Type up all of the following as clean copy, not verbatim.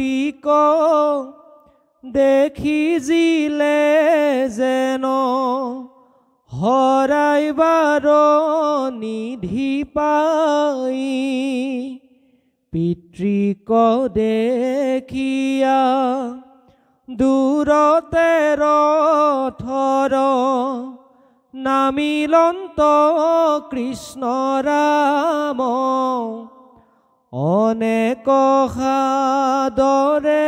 স্ফটিক দেখি জিলে যেন হৰাইবাৰ নিধি পাই পিতৃক দেখিয়া দূৰতে ৰথৰ নামিলন্ত কৃষ্ণ ৰাম অনেক সাদৰে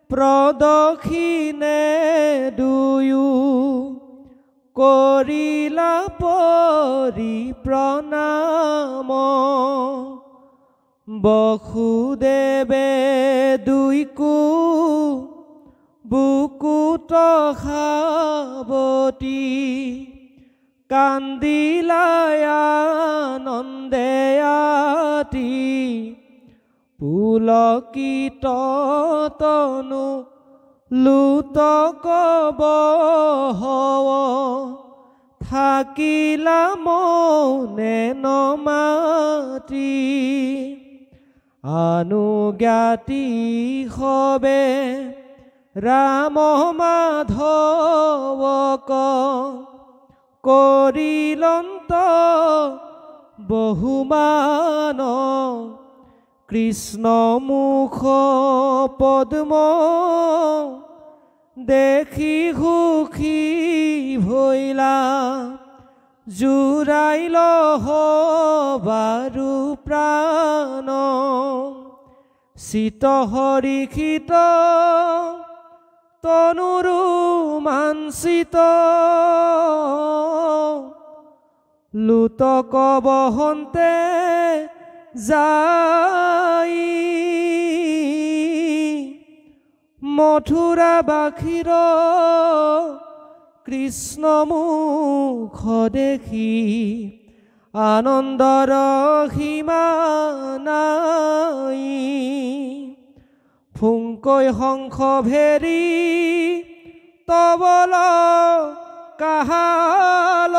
প্ৰদক্ষিণে দুয়ো কৰিলা পৰিপ্ৰণাম বসুদেৱে দুইকো বুকুত সাৱটি কান্দিলাই আনন্দে আতি পুলকিত তনু লুতক বহৱ থাকিলা মনে নমাতি অনুজ্ঞাতি হবে ৰাম মাধৱক কৰিলন্ত বহুমান কৃষ্ণ মুখ পদ্ম দেখি সুখী ভৈলা জুৰাইল বাৰু প্ৰাণ চিত হৰিষিত তনুৰু মানসিত লুতক বহন্তে যাই মথুৰা বাসীৰ কৃষ্ণ মুখ দেখি আনন্দৰ সীমা নাই ফুংকৈ শংখ ভেৰি তবল কাহাল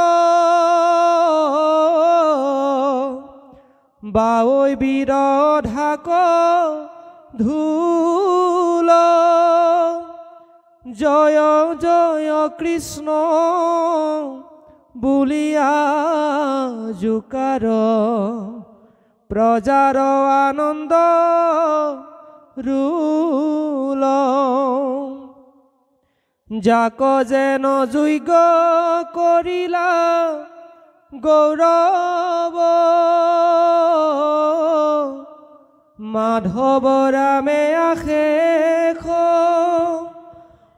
বাঐ বিৰধাক ধূল জয় জয় কৃষ্ণ বুলিয়া জোকাৰ প্ৰজাৰ আনন্দ ৰুল যাক যেন যোগ্য কৰিলা গৌৰৱ মাধৱ ৰামে আশেষ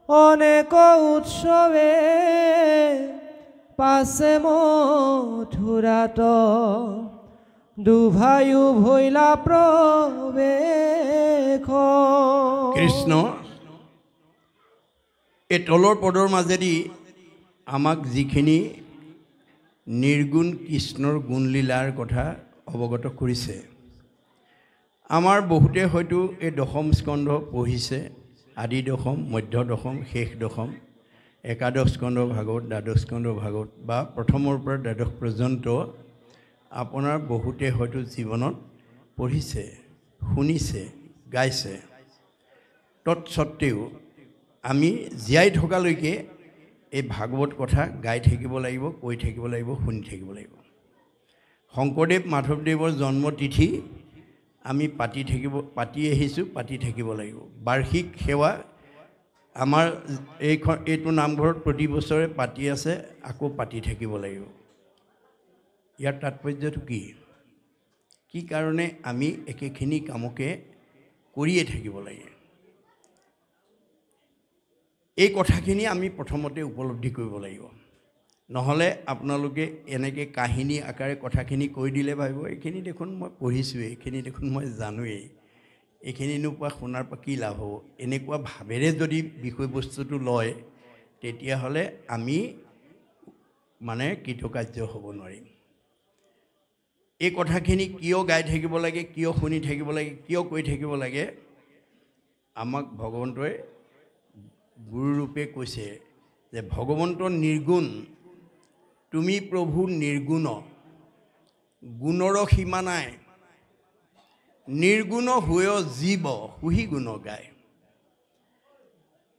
অনেক উৎসৱে পাছে মথুৰাত দুভায়ু ভৈলা প্ৰৱেশ কৃষ্ণ এই তলৰ পদৰ মাজেদি আমাক যিখিনি নিৰ্গুণ কৃষ্ণৰ গুণলীলাৰ কথা অৱগত কৰিছে আমাৰ বহুতে হয়তো এই দশম স্কন্ধ পঢ়িছে আদি দশম মধ্য দশম শেষ দশম একাদশ স্কন্ধ ভাগৱত দ্বাদশ স্কন্ধ ভাগৱত বা প্ৰথমৰ পৰা দ্বাদশ পৰ্যন্ত আপোনাৰ বহুতে হয়তো জীৱনত পঢ়িছে শুনিছে গাইছে তৎসত্ত্বেও আমি জীয়াই থকালৈকে এই ভাগৱত কথা গাই থাকিব লাগিব কৈ থাকিব লাগিব শুনি থাকিব লাগিব শংকৰদেৱ মাধৱদেৱৰ জন্মতিথি আমি পাতি আহিছোঁ পাতি থাকিব লাগিব বাৰ্ষিক সেৱা আমাৰ এইটো নামঘৰত প্ৰতি বছৰে পাতি আছে আকৌ পাতি থাকিব লাগিব ইয়াৰ তাৎপৰ্যটো কি কাৰণে আমি একেখিনি কামকে কৰিয়ে থাকিব লাগে এই কথাখিনি আমি প্ৰথমতে উপলব্ধি কৰিব লাগিব নহ'লে আপোনালোকে এনেকৈ কাহিনী আকাৰে কথাখিনি কৈ দিলে ভাবিব এইখিনি দেখোন মই পঢ়িছোঁৱেই এইখিনি দেখোন মই জানোৱেই এইখিনি নোপোৱা শুনাৰ পৰা কি লাভ হ'ব এনেকুৱা ভাৱেৰে যদি বিষয়বস্তুটো লয় তেতিয়াহ'লে আমি মানে কৃতকাৰ্য হ'ব নোৱাৰিম এই কথাখিনি কিয় গাই থাকিব লাগে কিয় শুনি থাকিব লাগে কিয় কৈ থাকিব লাগে আমাক ভগৱন্তই গুৰুৰূপে কৈছে যে ভগৱন্ত নিৰ্গুণ তুমি প্ৰভু নিৰ্গুণ গুণৰ সীমা নাই নিৰ্গুণ হৈ জীৱ সুহি গুণ গায়।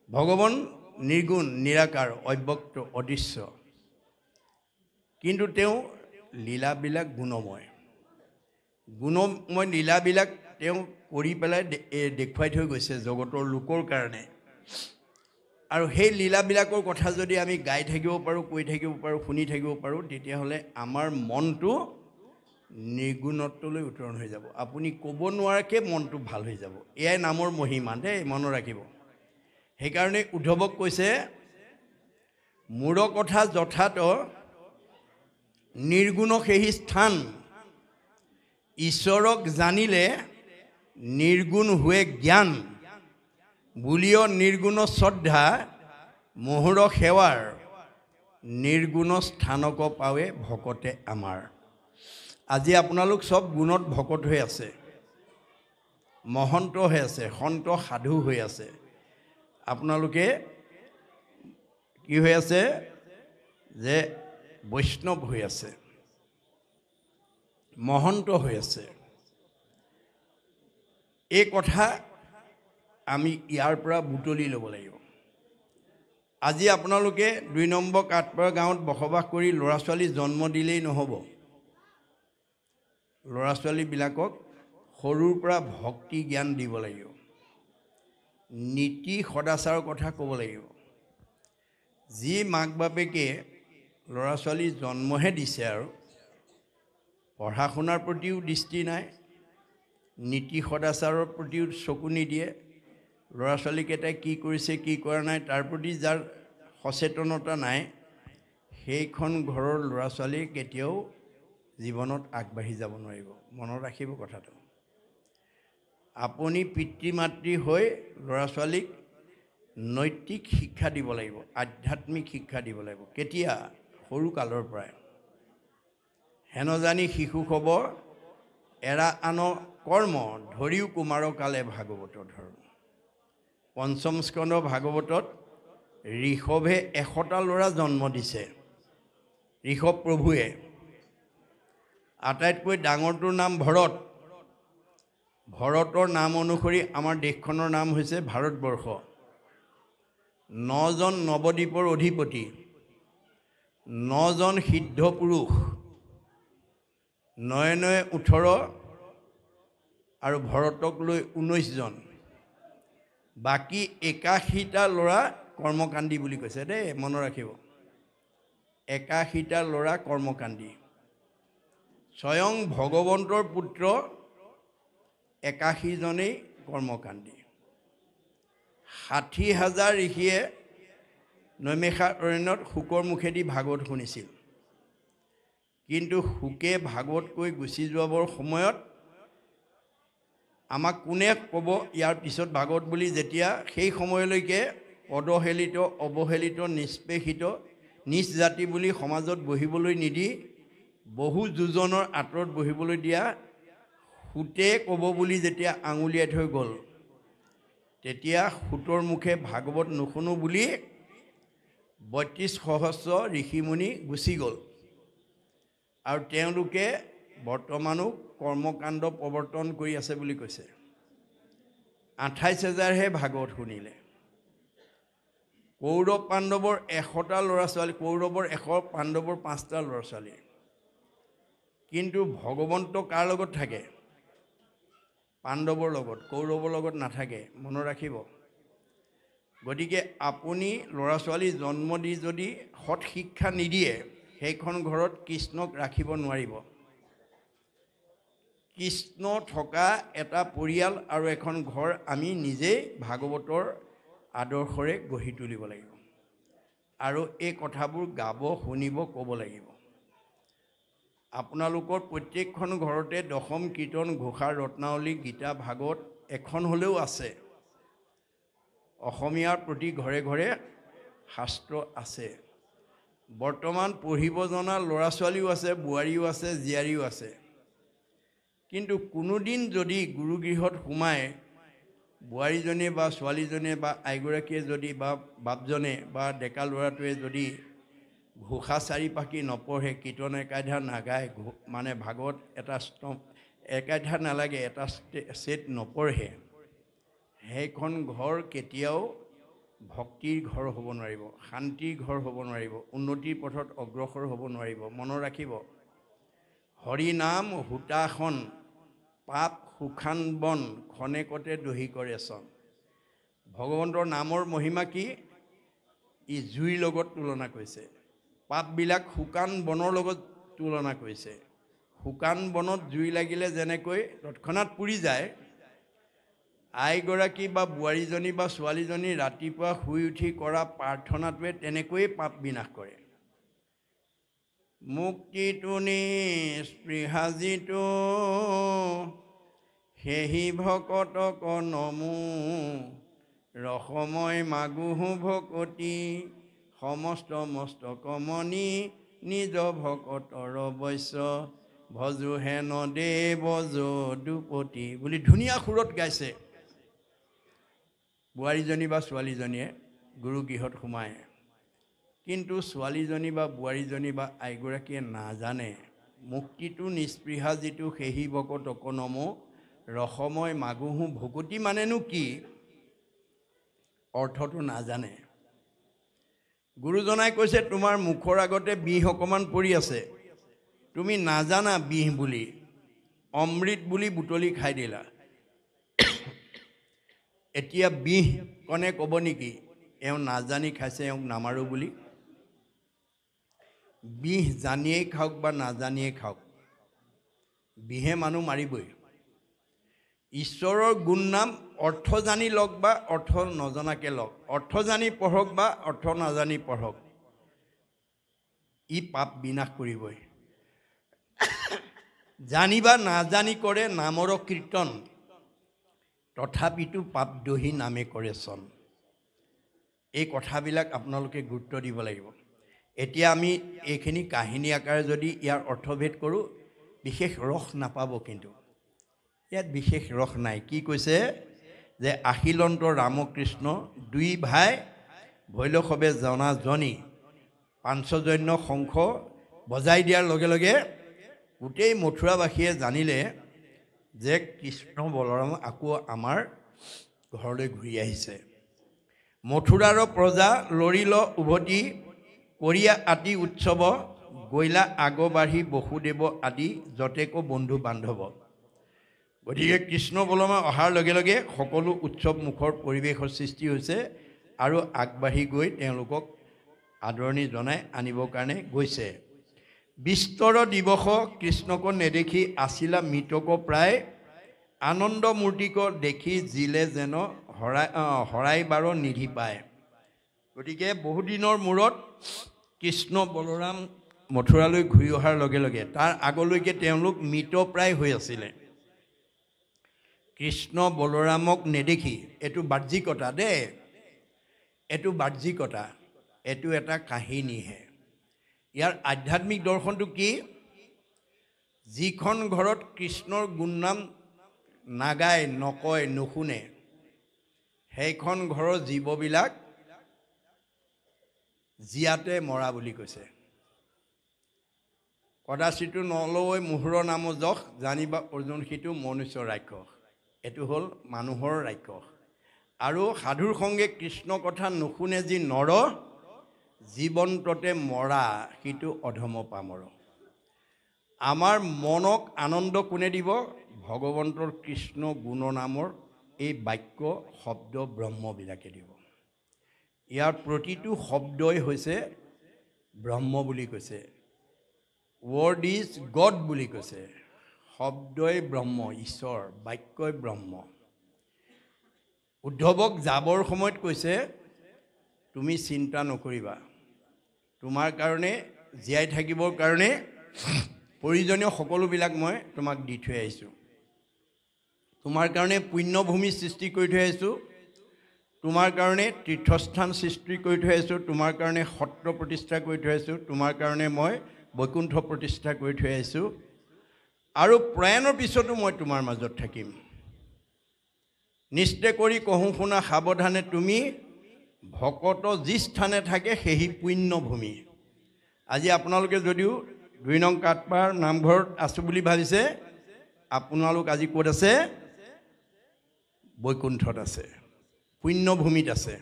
ভগৱান নিৰ্গুণ, নিৰাকাৰ, অব্যক্ত, অদৃশ্য, কিন্তু তেওঁ লীলাবিলাক গুণময়। গুণময় লীলাবিলাক তেওঁ কৰি পেলাই দেখুৱাই থৈ গৈছে জগতৰ লোকৰ কাৰণে। আৰু সেই লীলাবিলাকৰ কথা যদি আমি গাই থাকিব পাৰোঁ, কৈ থাকিব পাৰোঁ, শুনি থাকিব পাৰোঁ, তেতিয়াহ'লে আমাৰ মনটো নিৰ্গুণত্বলৈ উত্তৰণ হৈ যাব। আপুনি ক'ব নোৱাৰাকৈ মনটো ভাল হৈ যাব। এয়াই নামৰ মহিমা দেই, মনত ৰাখিব। সেইকাৰণে উদ্ধৱক কৈছে, মূৰ কথা যথাত নিৰ্গুণ সেই স্থান, ঈশ্বৰক জানিলে নিৰ্গুণ হোৱে জ্ঞান, বুলিও নিৰ্গুণ শ্ৰদ্ধা মোহৰ সেৱাৰ, নিৰ্গুণ স্থানক পাৱে ভকতে আমাৰ। আজি আপোনালোক চব গুণত ভকত হৈ আছে, মহন্ত হৈ আছে, সন্ত সাধু হৈ আছে। আপোনালোকে কি হৈ আছে? যে বৈষ্ণৱ হৈ আছে, মহন্ত হৈ আছে। এই কথা আমি ইয়াৰ পৰা বুটলি ল'ব লাগিব। আজি আপোনালোকে ২ নম্বৰ কাঠপাৰা গাঁৱত বসবাস কৰি ল'ৰা ছোৱালী জন্ম দিলেই নহ'ব। ল'ৰা ছোৱালীবিলাকক সৰুৰ পৰা ভক্তি জ্ঞান দিব লাগিব, নীতি সদাচাৰৰ কথা ক'ব লাগিব। যি মাক বাপেকে ল'ৰা ছোৱালী জন্মহে দিছে আৰু পঢ়া শুনাৰ প্ৰতিও দৃষ্টি নাই, নীতি সদাচাৰৰ প্ৰতিও চকু নিদিয়ে, ল'ৰা ছোৱালীকেইটাই কি কৰিছে কি কৰা নাই তাৰ প্ৰতি যাৰ সচেতনতা নাই, সেইখন ঘৰৰ ল'ৰা ছোৱালী কেতিয়াও জীৱনত আগবাঢ়ি যাব নোৱাৰিব। মনত ৰাখিব কথাটো। আপুনি পিতৃ মাতৃ হৈ ল'ৰা ছোৱালীক নৈতিক শিক্ষা দিব লাগিব, আধ্যাত্মিক শিক্ষা দিব লাগিব। কেতিয়া? সৰু কালৰ পৰাই। হেন জানি শিশু খব এৰা আন কৰ্ম, ধৰিও কুমাৰ কালে ভাগৱত ধৰ্ম। পঞ্চম স্কন্ধ ভাগৱতত ঋষভে ১০০টা ল'ৰা জন্ম দিছে। ঋষভ প্ৰভুৱে আটাইতকৈ ডাঙৰটোৰ নাম ভৰত। ভৰতৰ নাম অনুসৰি আমাৰ দেশখনৰ নাম হৈছে ভাৰতবৰ্ষ। ৯জন নৱদ্বীপৰ অধিপতি, ৯জন সিদ্ধ পুৰুষ, ৯ 18 আৰু ভৰতক লৈ ১৯জন, বাকী ৮১টা ল'ৰা কৰ্মকাণ্ডী বুলি কৈছে দেই, মনত ৰাখিব। ৮১টা ল'ৰা কৰ্মকাণ্ডী। স্বয়ং ভগৱন্তৰ পুত্ৰ ৮১জনেই কৰ্মকাণ্ডী। ৬০,০০০ ঋষিয়ে নৈমিষাৰ অৰণ্যত শুকৰ মুখেদি ভাগৱত শুনিছিল। কিন্তু শুকে ভাগৱত কৈ গুচি যোৱাবৰ সময়ত আমাক কোনে ক'ব ইয়াৰ পিছত ভাগৱত বুলি? যেতিয়া সেই সময়লৈকে অৱহেলিত, নিষ্পেষিত, নিজ জাতি বুলি সমাজত বহিবলৈ নিদি বহু যোজনৰ আঁতৰত বহিবলৈ দিয়া সূতে ক'ব বুলি যেতিয়া আঙুলিয়াই থৈ গ'ল, তেতিয়া সূতৰ মুখে ভাগৱত নুশুনো বুলি ৩২ সহস্ৰ ঋষিমুনি গুচি গ'ল। আৰু তেওঁলোকে বৰ্তমানো কৰ্মকাণ্ড প্ৰৱৰ্তন কৰি আছে বুলি কৈছে। ২৮,০০০হে ভাগৱত শুনিলে। কৌৰৱ পাণ্ডৱৰ ১০০টা ল'ৰা ছোৱালী, কৌৰৱৰ ১০০, পাণ্ডৱৰ ৫টা ল'ৰা ছোৱালী। কিন্তু ভগৱন্ত কাৰ লগত থাকে? পাণ্ডৱৰ লগত, কৌৰৱৰ লগত নাথাকে। মনত ৰাখিব। গতিকে আপুনি ল'ৰা ছোৱালী জন্ম দি যদি সৎ শিক্ষা নিদিয়ে, সেইখন ঘৰত কৃষ্ণক ৰাখিব নোৱাৰিব। কৃষ্ণ থকা এটা পৰিয়াল আৰু এখন ঘৰ আমি নিজেই ভাগৱতৰ আদৰ্শৰে গঢ়ি তুলিব লাগিব। আৰু এই কথাবোৰ গাব, শুনিব, ক'ব লাগিব। আপোনালোকৰ প্ৰত্যেকখন ঘৰতে দশম কীৰ্তন, ঘোষা, ৰত্নাৱলী, গীতা, ভাগৱত এখন হ'লেও আছে। অসমীয়াৰ প্ৰতি ঘৰে ঘৰে শাস্ত্ৰ আছে। বৰ্তমান পঢ়িব জনা ল'ৰা ছোৱালীও আছে, বোৱাৰীও আছে, জীয়াৰীও আছে। কিন্তু কোনোদিন যদি গুৰুগৃহত সোমাই বোৱাৰীজনীয়ে বা ছোৱালীজনীয়ে বা আইগৰাকীয়ে যদি বা বাপজনে বা ডেকা ল'ৰাটোৱে যদি ঘোষা চাৰিপাকি নপঢ়ে, কীৰ্তন একাধ্যায় নাগায়, মানে ভাগৱত এটা একাঠা নালাগে, এটা ছেট নপঢ়ে, সেইখন ঘৰ কেতিয়াও ভক্তিৰ ঘৰ হ'ব নোৱাৰিব, শান্তিৰ ঘৰ হ'ব নোৱাৰিব, উন্নতিৰ পথত অগ্ৰসৰ হ'ব নোৱাৰিব। মনত ৰাখিব, হৰি নাম হোতাখন, পাপ সুখান বন, খনেকতে দহি কৰে চন। ভগৱন্তৰ নামৰ মহিমা কি? ই জুইৰ লগত তুলনা কৰিছে, পাপবিলাক শুকান বনৰ লগত তুলনা কৰিছে। শুকান বনত জুই লাগিলে যেনেকৈ তৎক্ষণাত পুৰি যায়, আইগৰাকী বা বোৱাৰীজনী বা ছোৱালীজনী ৰাতিপুৱা শুই উঠি কৰা প্ৰাৰ্থনাটোৱে তেনেকৈয়ে পাপ বিনাশ কৰে। মুক্তিটো নিস্পৃহাজিতো সেহি ভকতক নমো, ৰসময় মাগুহু ভকতি, সমস্ত মস্তকমণি, নিজ ভকতৰ বৈশ্য, ভজু হেন দেৱ যদুপতি বুলি ধুনীয়া সুৰত গাইছে বোৱাৰীজনী বা ছোৱালীজনীয়ে গুৰুগৃহত সোমায়। কিন্তু ছোৱালীজনী বা বোৱাৰীজনী বা আইগৰাকীয়ে নাজানে মুক্তিটো নিস্পৃহা যিটো সেহি ভকতক নমো, ৰসময় মাগুহু ভকতি মানেনো কি, অৰ্থটো নাজানে। গুৰুজনাই কৈছে তোমাৰ মুখৰ আগতে বিষ অকণমান পৰি আছে, তুমি নাজানা বিষ বুলি, অমৃত বুলি বুটলি খাই দিলা। এতিয়া বিষ কণে ক'ব নেকি এওঁ নাজানি খাইছে, এওঁক নামাৰোঁ বুলি? বিষ জানিয়েই খাওক বা নাজানিয়েই খাওক, বিহে মানুহ মাৰিবই। ঈশ্বৰৰ গুণ নাম অৰ্থ জানি লওক বা অৰ্থ নজনাকৈ লওক, অৰ্থ জানি পঢ়ক বা অৰ্থ নাজানি পঢ়ক, ই পাপ বিনাশ কৰিবই। জানি বা নাজানি কৰে নামৰ কীৰ্তন, তথাপিতো পাপ দহি নামে কৰে চন। এই কথাবিলাক আপোনালোকে গুৰুত্ব দিব লাগিব। এতিয়া আমি এইখিনি কাহিনী আকাৰে যদি ইয়াৰ অৰ্থভেদ কৰোঁ, বিশেষ ৰস নাপাব, কিন্তু ইয়াত বিশেষ ৰস নাই। কি কৈছে যে আখিলন্ত ৰামকৃষ্ণ দুই ভাই ভৈলসৱে জনাজনি পাঞ্চজন্য শংখ বজাই দিয়াৰ লগে লগে গোটেই মথুৰাবাসীয়ে জানিলে যে কৃষ্ণ বলৰাম আকৌ আমাৰ ঘৰলৈ ঘূৰি আহিছে। মথুৰাৰ প্ৰজা লৰিল উভতি, কৰিয়া আতি উৎসৱ, গৈলা আগবাঢ়ি বসুদেৱ আদি যতেকো বন্ধু বান্ধৱ। গতিকে কৃষ্ণ বলৰাম অহাৰ লগে লগে সকলো উৎসৱ মুখৰ পৰিৱেশৰ সৃষ্টি হৈছে আৰু আগবাঢ়ি গৈ তেওঁলোকক আদৰণি জনাই আনিবৰ কাৰণে গৈছে। বিস্তৰ দিৱস কৃষ্ণক নেদেখি আছিলা মৃতক প্ৰায়, আনন্দ মূৰ্তিক দেখি জিলে যেন হৰাই বাৰ নিধি পায়। গতিকে বহুদিনৰ মূৰত কৃষ্ণ বলৰাম মথুৰালৈ ঘূৰি অহাৰ লগে লগে, তাৰ আগলৈকে তেওঁলোক মৃতপ্ৰায় হৈ আছিলে। কৃষ্ণ বলৰামক নেদেখি, এইটো বাহ্যিকতা দেই, এইটো বাহ্যিকতা, এইটো এটা কাহিনীহে। ইয়াৰ আধ্যাত্মিক দৰ্শনটো কি? যিখন ঘৰত কৃষ্ণৰ গুণনাম নাগায়, নকয়, নুশুনে, সেইখন ঘৰৰ জীৱবিলাক জীয়াতে মৰা বুলি কৈছে। কদাচিতো নলয় মোহৰ নাম যশ, জানিবা অৰ্জুন সিটো মনুষ্য ৰাক্ষস। এইটো হ'ল মানুহৰ ৰাক্ষস। আৰু সাধুৰ সংগে কৃষ্ণ কথা নুশুনে যি নৰ, জীৱন্ততে মৰা সিটো অধম পামৰ। আমাৰ মনক আনন্দ কোনে দিব? ভগৱন্তৰ কৃষ্ণ গুণনামৰ এই বাক্য শব্দ ব্ৰহ্মবিলাকে দিব। ইয়াৰ প্ৰতিটো শব্দই হৈছে ব্ৰহ্ম বুলি কৈছে, ৱৰ্ড ইজ গড বুলি কৈছে। শব্দই ব্ৰহ্ম, ঈশ্বৰ, বাক্যই ব্ৰহ্ম। উদ্ধৱক যাবৰ সময়ত কৈছে তুমি চিন্তা নকৰিবা, তোমাৰ কাৰণে জীয়াই থাকিবৰ কাৰণে প্ৰয়োজনীয় সকলোবিলাক মই তোমাক দি থৈ আহিছোঁ। তোমাৰ কাৰণে পুণ্যভূমি সৃষ্টি কৰি থৈ আহিছোঁ, তোমাৰ কাৰণে তীৰ্থস্থান সৃষ্টি কৰি থৈ আহিছোঁ, তোমাৰ কাৰণে সত্ৰ প্ৰতিষ্ঠা কৰি থৈ আহিছোঁ, তোমাৰ কাৰণে মই বৈকুণ্ঠ প্ৰতিষ্ঠা কৰি থৈ আহিছোঁ, আৰু প্ৰয়াণৰ পিছতো মই তোমাৰ মাজত থাকিম। নিশ্চয় কৰি কহোঁ শুনা সাৱধানে, তুমি ভকত যি স্থানে থাকে সেই পুণ্যভূমি। আজি আপোনালোকে যদিও ২ নং কাটপাৰ নামঘৰত আছোঁ বুলি ভাবিছে, আপোনালোক আজি ক'ত আছে? বৈকুণ্ঠত আছে, পুণ্যভূমিত আছে।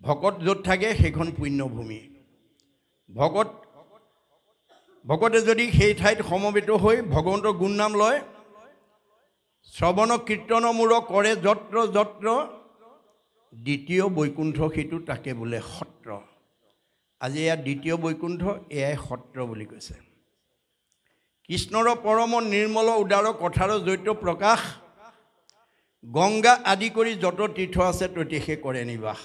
ভকত য'ত থাকে সেইখন পুণ্যভূমি। ভকতে যদি সেই ঠাইত সমবেত হৈ ভগৱন্তৰ গুণ নাম লয়, শ্ৰৱণ কীৰ্তনমূলক কৰে যত্ৰ যত্ৰ, দ্বিতীয় বৈকুণ্ঠ সেইটো তাকে বোলে সত্ৰ। আজি এয়া দ্বিতীয় বৈকুণ্ঠ, এয়াই সত্ৰ বুলি কৈছে। কৃষ্ণৰ পৰম নিৰ্মল উদাৰ কথাৰ জৈত প্ৰকাশ, গংগা আদি কৰি যত তীৰ্থ আছে ততিষে কৰে নিবাস।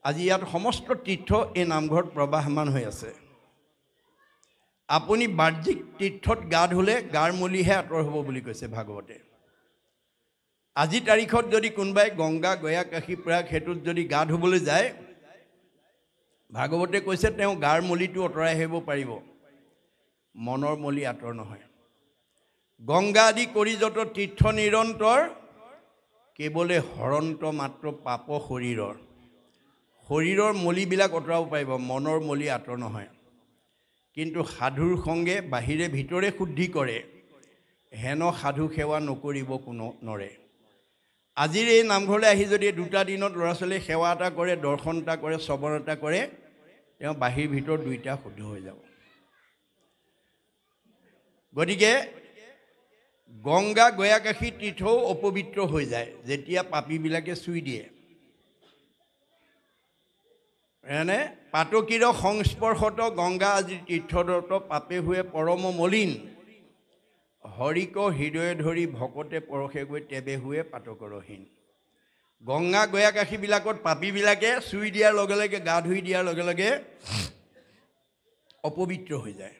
আজি ইয়াত সমস্ত তীৰ্থ এই নামঘৰত প্ৰবাহমান হৈ আছে। আপুনি বাহ্যিক তীৰ্থত গা ধুলে গাৰ মলিহে আঁতৰ হ'ব বুলি কৈছে ভাগৱতে। আজি তাৰিখত যদি কোনোবাই গংগা গয়া কাশী প্ৰয়াগ সেইটোত যদি গা ধুবলৈ যায়, ভাগৱতে কৈছে তেওঁ গাৰ মলিটো আঁতৰাই আহিব পাৰিব, মনৰ মলি আঁতৰ নহয়। গংগা আদি কৰি যত তীৰ্থ নিৰন্তৰ, কেৱলে হৰন্ত মাত্ৰ পাপ শৰীৰৰ মলিবিলাক আঁতৰাব পাৰিব, মনৰ মলি আঁতৰ নহয়। কিন্তু সাধুৰ সংগে বাহিৰে ভিতৰে শুদ্ধি কৰে, হেন সাধু সেৱা নকৰিব কোনো নৰে। আজিৰ এই নামঘৰলৈ আহি যদি দুটা দিনত ল'ৰা ছোৱালীয়ে সেৱা এটা কৰে, দৰ্শন এটা কৰে, শ্ৰৱণ এটা কৰে, তেওঁ বাহিৰ ভিতৰ দুইটা শুদ্ধ হৈ যাব। গতিকে গংগা গয়াকাশী তীৰ্থও অপবিত্ৰ হৈ যায় যেতিয়া পাপীবিলাকে চুই দিয়ে। এনে পাতকীৰ সংস্পৰ্শত গংগা আদি তীৰ্থদত্ত পাপে हुए পৰম মলিন, হৰিক হৃদয়ে ধৰি ভকতে পৰশে গৈ তেবে हुए পাতকৰহীন। গংগা গয়াকাশীবিলাকত পাপীবিলাকে চুই দিয়াৰ লগে লগে, গা ধুই দিয়াৰ লগে লগে অপবিত্ৰ হৈ যায়,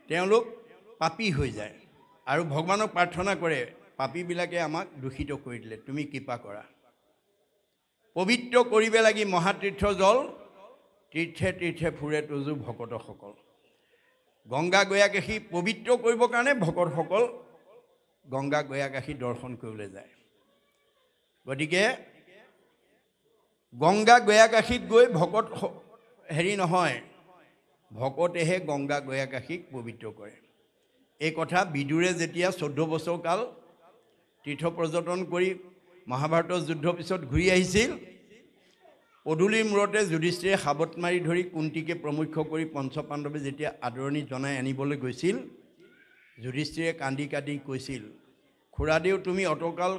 তেওঁলোক পাপী হৈ যায়। আৰু ভগৱানক প্ৰাৰ্থনা কৰে, পাপীবিলাকে আমাক দূষিত কৰি দিলে, তুমি কৃপা কৰা। পবিত্ৰ কৰিব লাগি মহাতীৰ্থ জল, তীৰ্থে তীৰ্থে ফুৰে তজু ভকতসকল। গংগা গয়াকাশী পবিত্ৰ কৰিবৰ কাৰণে ভকতসকল গংগা গয়াকাশী দৰ্শন কৰিবলৈ যায়। গতিকে গংগা গয়াকাশীত গৈ ভকত হেৰি নহয়, ভকতেহে গংগা গয়াকাশীক পবিত্ৰ কৰে। এই কথা বিদুৰে যেতিয়া 14 বছৰ কাল তীৰ্থ পৰ্যটন কৰি মহাভাৰতৰ যুদ্ধৰ পিছত ঘূৰি আহিছিল, পদূলিৰ মূৰতে যুধিষ্ঠিৰে সাবত মাৰি ধৰি কুন্তীকে প্ৰমুখ্য কৰি পঞ্চপাণ্ডৱে যেতিয়া আদৰণি জনাই আনিবলৈ গৈছিল, যুধিষ্ঠিৰে কান্দি কান্দি কৈছিল, খুৰাদেউ তুমি অতকাল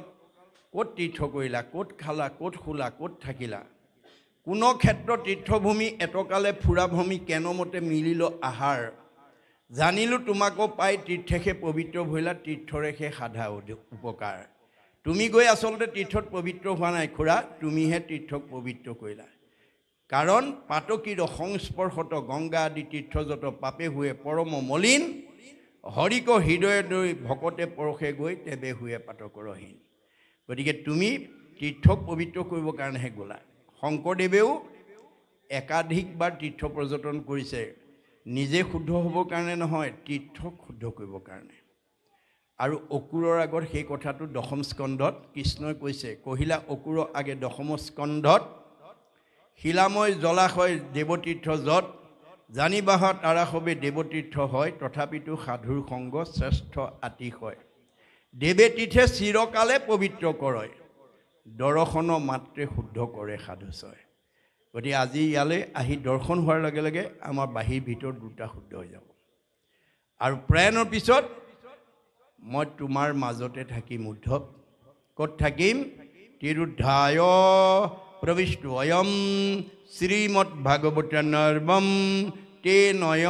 ক'ত তীৰ্থ কৰিলা, ক'ত খালা, ক'ত শুলা, ক'ত থাকিলা? কোনো ক্ষেত্ৰ তীৰ্থভূমি এটকালে ফুৰাভূমি, কেনমতে মিলিল আহাৰ। জানিলোঁ তোমাকো পাই তীৰ্থেহে পবিত্ৰ ভৈলা, তীৰ্থৰেহে সাধা উপকাৰ। তুমি গৈ আচলতে তীৰ্থত পবিত্ৰ হোৱা নাই খুৰা, তুমিহে তীৰ্থক পবিত্ৰ কৰিলা। কাৰণ পাতকীৰ সংস্পৰ্শত গংগা আদি তীৰ্থ যত পাপে हुए পৰম মলিন, হৰিক হৃদয়ে ধৰি ভকতে পৰশে গৈ তেবে हुए পাতকৰহীন। গতিকে তুমি তীৰ্থক পবিত্ৰ কৰিবৰ কাৰণেহে গ'লা। শংকৰদেৱেও একাধিকবাৰ তীৰ্থ পৰ্যটন কৰিছে, নিজে শুদ্ধ হ'বৰ কাৰণে নহয়, তীৰ্থক শুদ্ধ কৰিবৰ কাৰণে। আৰু অকুৰৰ আগত সেই কথাটো দশম স্কন্ধত কৃষ্ণই কৈছে, কহিলা অকুৰ আগে দশম স্কন্ধত, শিলাময় জলাশয় দেৱতীৰ্থ যত, জানিবাহ তাৰা সবে দেৱতীৰ্থ হয়, তথাপিতো সাধুৰ সংগ শ্ৰেষ্ঠ আতিশয়। দেৱে তীৰ্থে চিৰকালে পবিত্ৰ কৰে, দৰ্শন মাত্ৰে শুদ্ধ কৰে সাধুচয়। গতিকে আজি ইয়ালৈ আহি দৰ্শন হোৱাৰ লগে লগে আমাৰ বাহিৰ ভিতৰ দুটা শুদ্ধ হৈ যাব। আৰু প্ৰয়াণৰ পিছত মই তোমাৰ মাজতে থাকিম উদ্ধৱ। ক'ত থাকিম? তিৰুদ্ধায় প্ৰবিষ্টয়ম শ্ৰীমদ ভাগৱত নৰ্বম তে নয়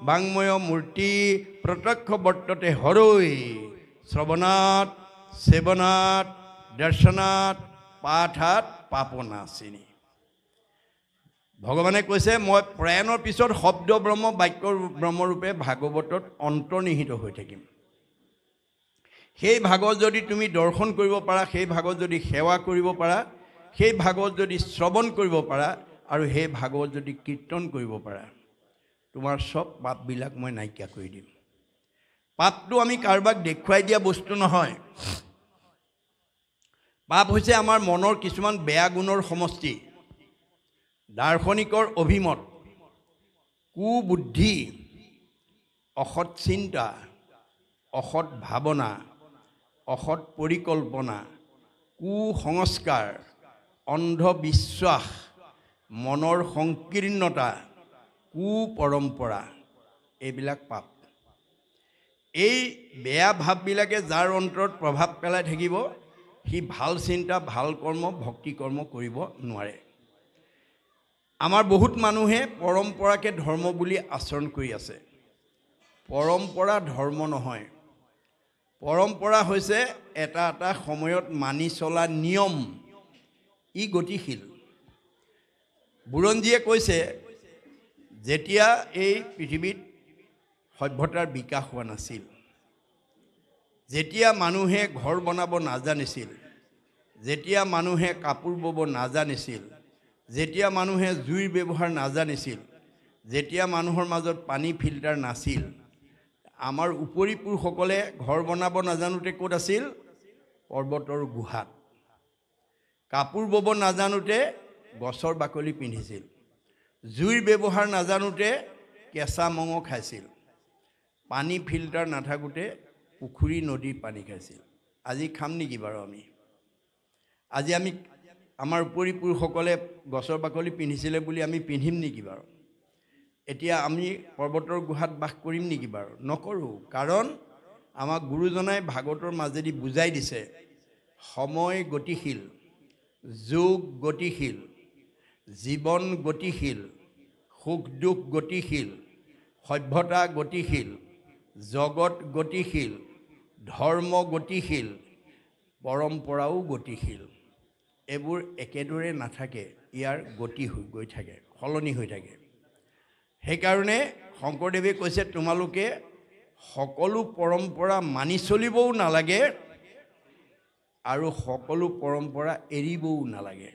বাংময় মূৰ্তি প্ৰত্যক্ষ বৰ্ততে হৰৈ, শ্ৰৱণাত সেৱনাত দৰ্শনাত পাঠাত পাপনাশিনী। ভগৱানে কৈছে মই প্ৰয়াণৰ পিছত শব্দ ব্ৰহ্ম বাক্য ব্ৰহ্মৰূপে ভাগৱতত অন্তৰ্নিহিত হৈ থাকিম। সেই ভাগৱত যদি তুমি দৰ্শন কৰিব পাৰা, সেই ভাগৱত যদি সেৱা কৰিব পাৰা, সেই ভাগৱত যদি শ্ৰৱণ কৰিব পাৰা, আৰু সেই ভাগৱত যদি কীৰ্তন কৰিব পাৰা, তোমাৰ চব পাপবিলাক মই নাইকিয়া কৰি দিম। পাপটো আমি কাৰোবাক দেখুৱাই দিয়া বস্তু নহয়। পাপ হৈছে আমাৰ মনৰ কিছুমান বেয়া গুণৰ সমষ্টি, দাৰ্শনিকৰ অভিমত, কুবুদ্ধি, অসৎ চিন্তা, অসৎ ভাৱনা, অসৎ পৰিকল্পনা, কুসংস্কাৰ, অন্ধবিশ্বাস, মনৰ সংকীৰ্ণতা, কুপৰম্পৰা, এইবিলাক পাপ। এই বেয়া ভাৱবিলাকে যাৰ অন্তৰত প্ৰভাৱ পেলাই থাকিব, সি ভাল চিন্তা, ভাল কৰ্ম, ভক্তি কৰ্ম কৰিব নোৱাৰে। আমাৰ বহুত মানুহে পৰম্পৰাকে ধৰ্ম বুলি আচৰণ কৰি আছে। পৰম্পৰা ধৰ্ম নহয়। পৰম্পৰা হৈছে এটা এটা সময়ত মানি চলা নিয়ম। ই গতিশীল। বুৰঞ্জীয়ে কৈছে, যেতিয়া এই পৃথিৱীত সভ্যতাৰ বিকাশ হোৱা নাছিল, যেতিয়া মানুহে ঘৰ বনাব নাজানিছিল, যেতিয়া মানুহে কাপোৰ বব নাজানিছিল, যেতিয়া মানুহে জুইৰ ব্যৱহাৰ নাজানিছিল, যেতিয়া মানুহৰ মাজত পানী ফিল্টাৰ নাছিল, আমাৰ উপৰি পুৰুষসকলে ঘৰ বনাব নাজানোতে ক'ত আছিল? পৰ্বতৰ গুহাত। কাপোৰ বব নাজানোতে গছৰ বাকলি পিন্ধিছিল। জুইৰ ব্যৱহাৰ নাজানোতে কেঁচা মঙহ খাইছিল। পানী ফিল্টাৰ নাথাকোঁতে পুখুৰী নদীৰ পানী খাইছিল। আজি খাম নেকি বাৰু আমি? আজি আমি আমাৰ উপৰি পুৰুষসকলে গছৰ বাকলি পিন্ধিছিলে বুলি আমি পিন্ধিম নেকি বাৰু? এতিয়া আমি পৰ্বতৰ গুহাত বাস কৰিম নেকি বাৰু? নকৰোঁ। কাৰণ আমাক গুৰুজনাই ভাগৱতৰ মাজেদি বুজাই দিছে, সময় গতিশীল, যুগ গতিশীল, জীৱন গতিশীল, সুখ দুখ গতিশীল, সভ্যতা গতিশীল, জগত গতিশীল, ধৰ্ম গতিশীল, পৰম্পৰাও গতিশীল। এইবোৰ একেদৰে নাথাকে, ইয়াৰ গতি গৈ থাকে, সলনি হৈ থাকে। সেইকাৰণে শংকৰদেৱে কৈছে, তোমালোকে সকলো পৰম্পৰা মানি চলিবও নালাগে আৰু সকলো পৰম্পৰা এৰিবও নালাগে।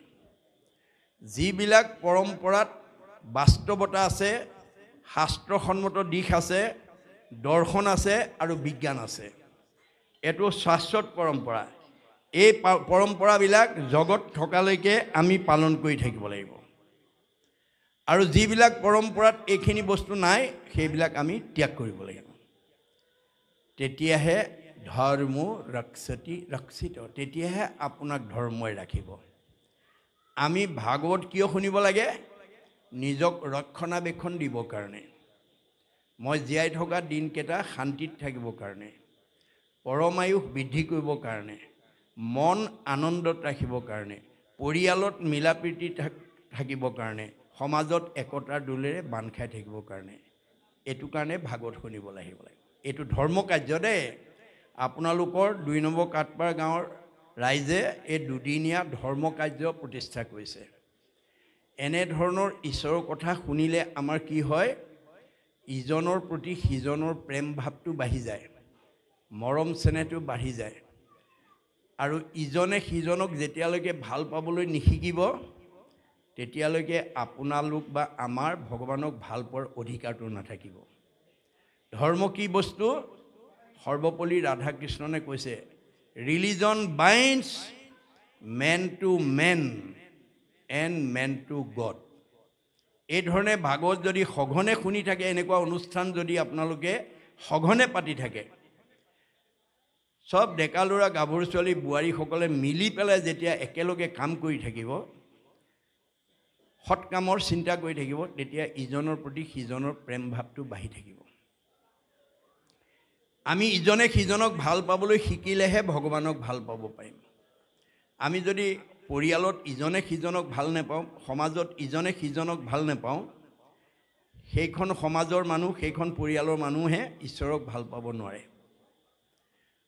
যিবিলাক পৰম্পৰাত বাস্তৱতা আছে, শাস্ত্ৰসন্মত দিশ আছে, দৰ্শন আছে আৰু বিজ্ঞান আছে, এইটো শাশ্বত পৰম্পৰা। এই পৰম্পৰাবিলাক জগত থকালৈকে আমি পালন কৰি থাকিব লাগিব। আৰু যিবিলাক পৰম্পৰাত এইখিনি বস্তু নাই, সেইবিলাক আমি ত্যাগ কৰিব লাগিব। তেতিয়াহে ধৰ্ম ৰক্ষতি ৰক্ষিত, তেতিয়াহে আপোনাক ধৰ্মই ৰাখিব। আমি ভাগৱত কিয় শুনিব লাগে? নিজক ৰক্ষণাবেক্ষণ দিবৰ কাৰণে, মই জীয়াই থকা দিনকেইটা শান্তিত থাকিবৰ কাৰণে, পৰমায়ুস বৃদ্ধি কৰিবৰ কাৰণে, মন আনন্দত ৰাখিবৰ কাৰণে, পৰিয়ালত মিলা প্ৰীতি থাকিবৰ কাৰণে, সমাজত একতাৰ দোলেৰে বান্ধ খাই থাকিবৰ কাৰণে, এইটো কাৰণে ভাগৱত শুনিব লাগিব। এইটো ধৰ্ম কাৰ্য দেই। আপোনালোকৰ ২ নম্বৰ কাটপাৰ গাঁৱৰ ৰাইজে এই দুদিনীয়া ধৰ্ম কাৰ্য প্ৰতিষ্ঠা কৰিছে। এনেধৰণৰ ঈশ্বৰৰ কথা শুনিলে আমাৰ কি হয়? ইজনৰ প্ৰতি সিজনৰ প্ৰেম ভাৱটো বাঢ়ি যায়, মৰম চেনেহটো বাঢ়ি যায়। আৰু ইজনে সিজনক যেতিয়ালৈকে ভাল পাবলৈ নিশিকিব, তেতিয়ালৈকে আপোনালোক বা আমাৰ ভগৱানক ভাল পোৱাৰ অধিকাৰটো নাথাকিব। ধৰ্ম কি বস্তু? সৰ্বপল্লী ৰাধাকৃষ্ণনে কৈছে, religion binds men to men and men to God. এই ধৰণে ভাগৱত যদি সঘনে শুনি থাকে, এনেকুৱা অনুষ্ঠান যদি আপোনালোকে সঘনে পাতি থাকে, চব ডেকা ল'ৰা, গাভৰু ছোৱালী, বোৱাৰীসকলে মিলি পেলাই যেতিয়া একেলগে কাম কৰি থাকিব, সৎ কামৰ চিন্তা কৰি থাকিব, তেতিয়া ইজনৰ প্ৰতি সিজনৰ প্ৰেম ভাৱটো বাঢ়ি থাকিব। আমি ইজনে সিজনক ভাল পাবলৈ শিকিলেহে ভগৱানক ভাল পাব পাৰিম। আমি যদি পৰিয়ালত ইজনে সিজনক ভাল নাপাওঁ, সমাজত ইজনে সিজনক ভাল নাপাওঁ, সেইখন সমাজৰ মানুহ, সেইখন পৰিয়ালৰ মানুহে ঈশ্বৰক ভাল পাব নোৱাৰে।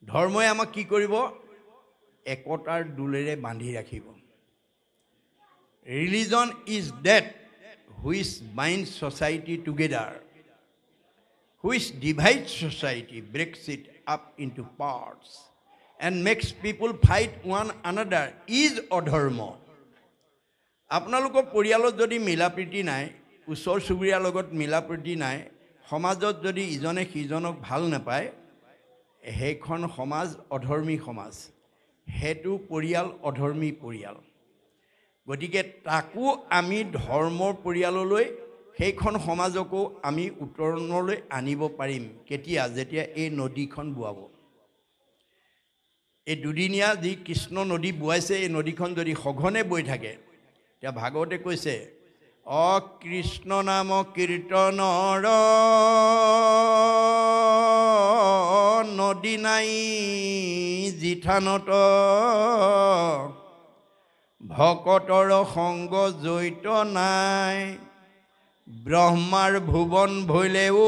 ধৰ্মই আমাক কি কৰিব? একতাৰ দোলেৰে বান্ধি ৰাখিব। Religion is that which binds society together, which divides society, breaks it up into parts, and makes people fight one another, is অধৰ্ম। আপোনালোকৰ পৰিয়ালত যদি মিলা প্ৰীতি নাই, ওচৰ চুবুৰীয়াৰ লগত মিলা প্ৰীতি নাই, সমাজত যদি ইজনে সিজনক ভাল নাপায়, সেইখন সমাজ অধৰ্মী সমাজ, সেইটো পৰিয়াল অধৰ্মী পৰিয়াল। গতিকে তাকো আমি ধৰ্মৰ পৰিয়াললৈ সেইখন সমাজকো আমি উত্তৰণলৈ আনিব পাৰিম কেতিয়া যেতিয়া এই নদীখন বোৱাব এই দুদিনীয়া যি কৃষ্ণ নদী বোৱাইছে এই নদীখন যদি সঘনে বৈ থাকে তেতিয়া ভাগৱতে কৈছে অকৃষ্ণ নাম কীৰ্তনৰ নদী নাই জিঠানত ভকতৰ সংগ জড়িত নাই ব্ৰহ্মাৰ ভুৱন ভৈলেও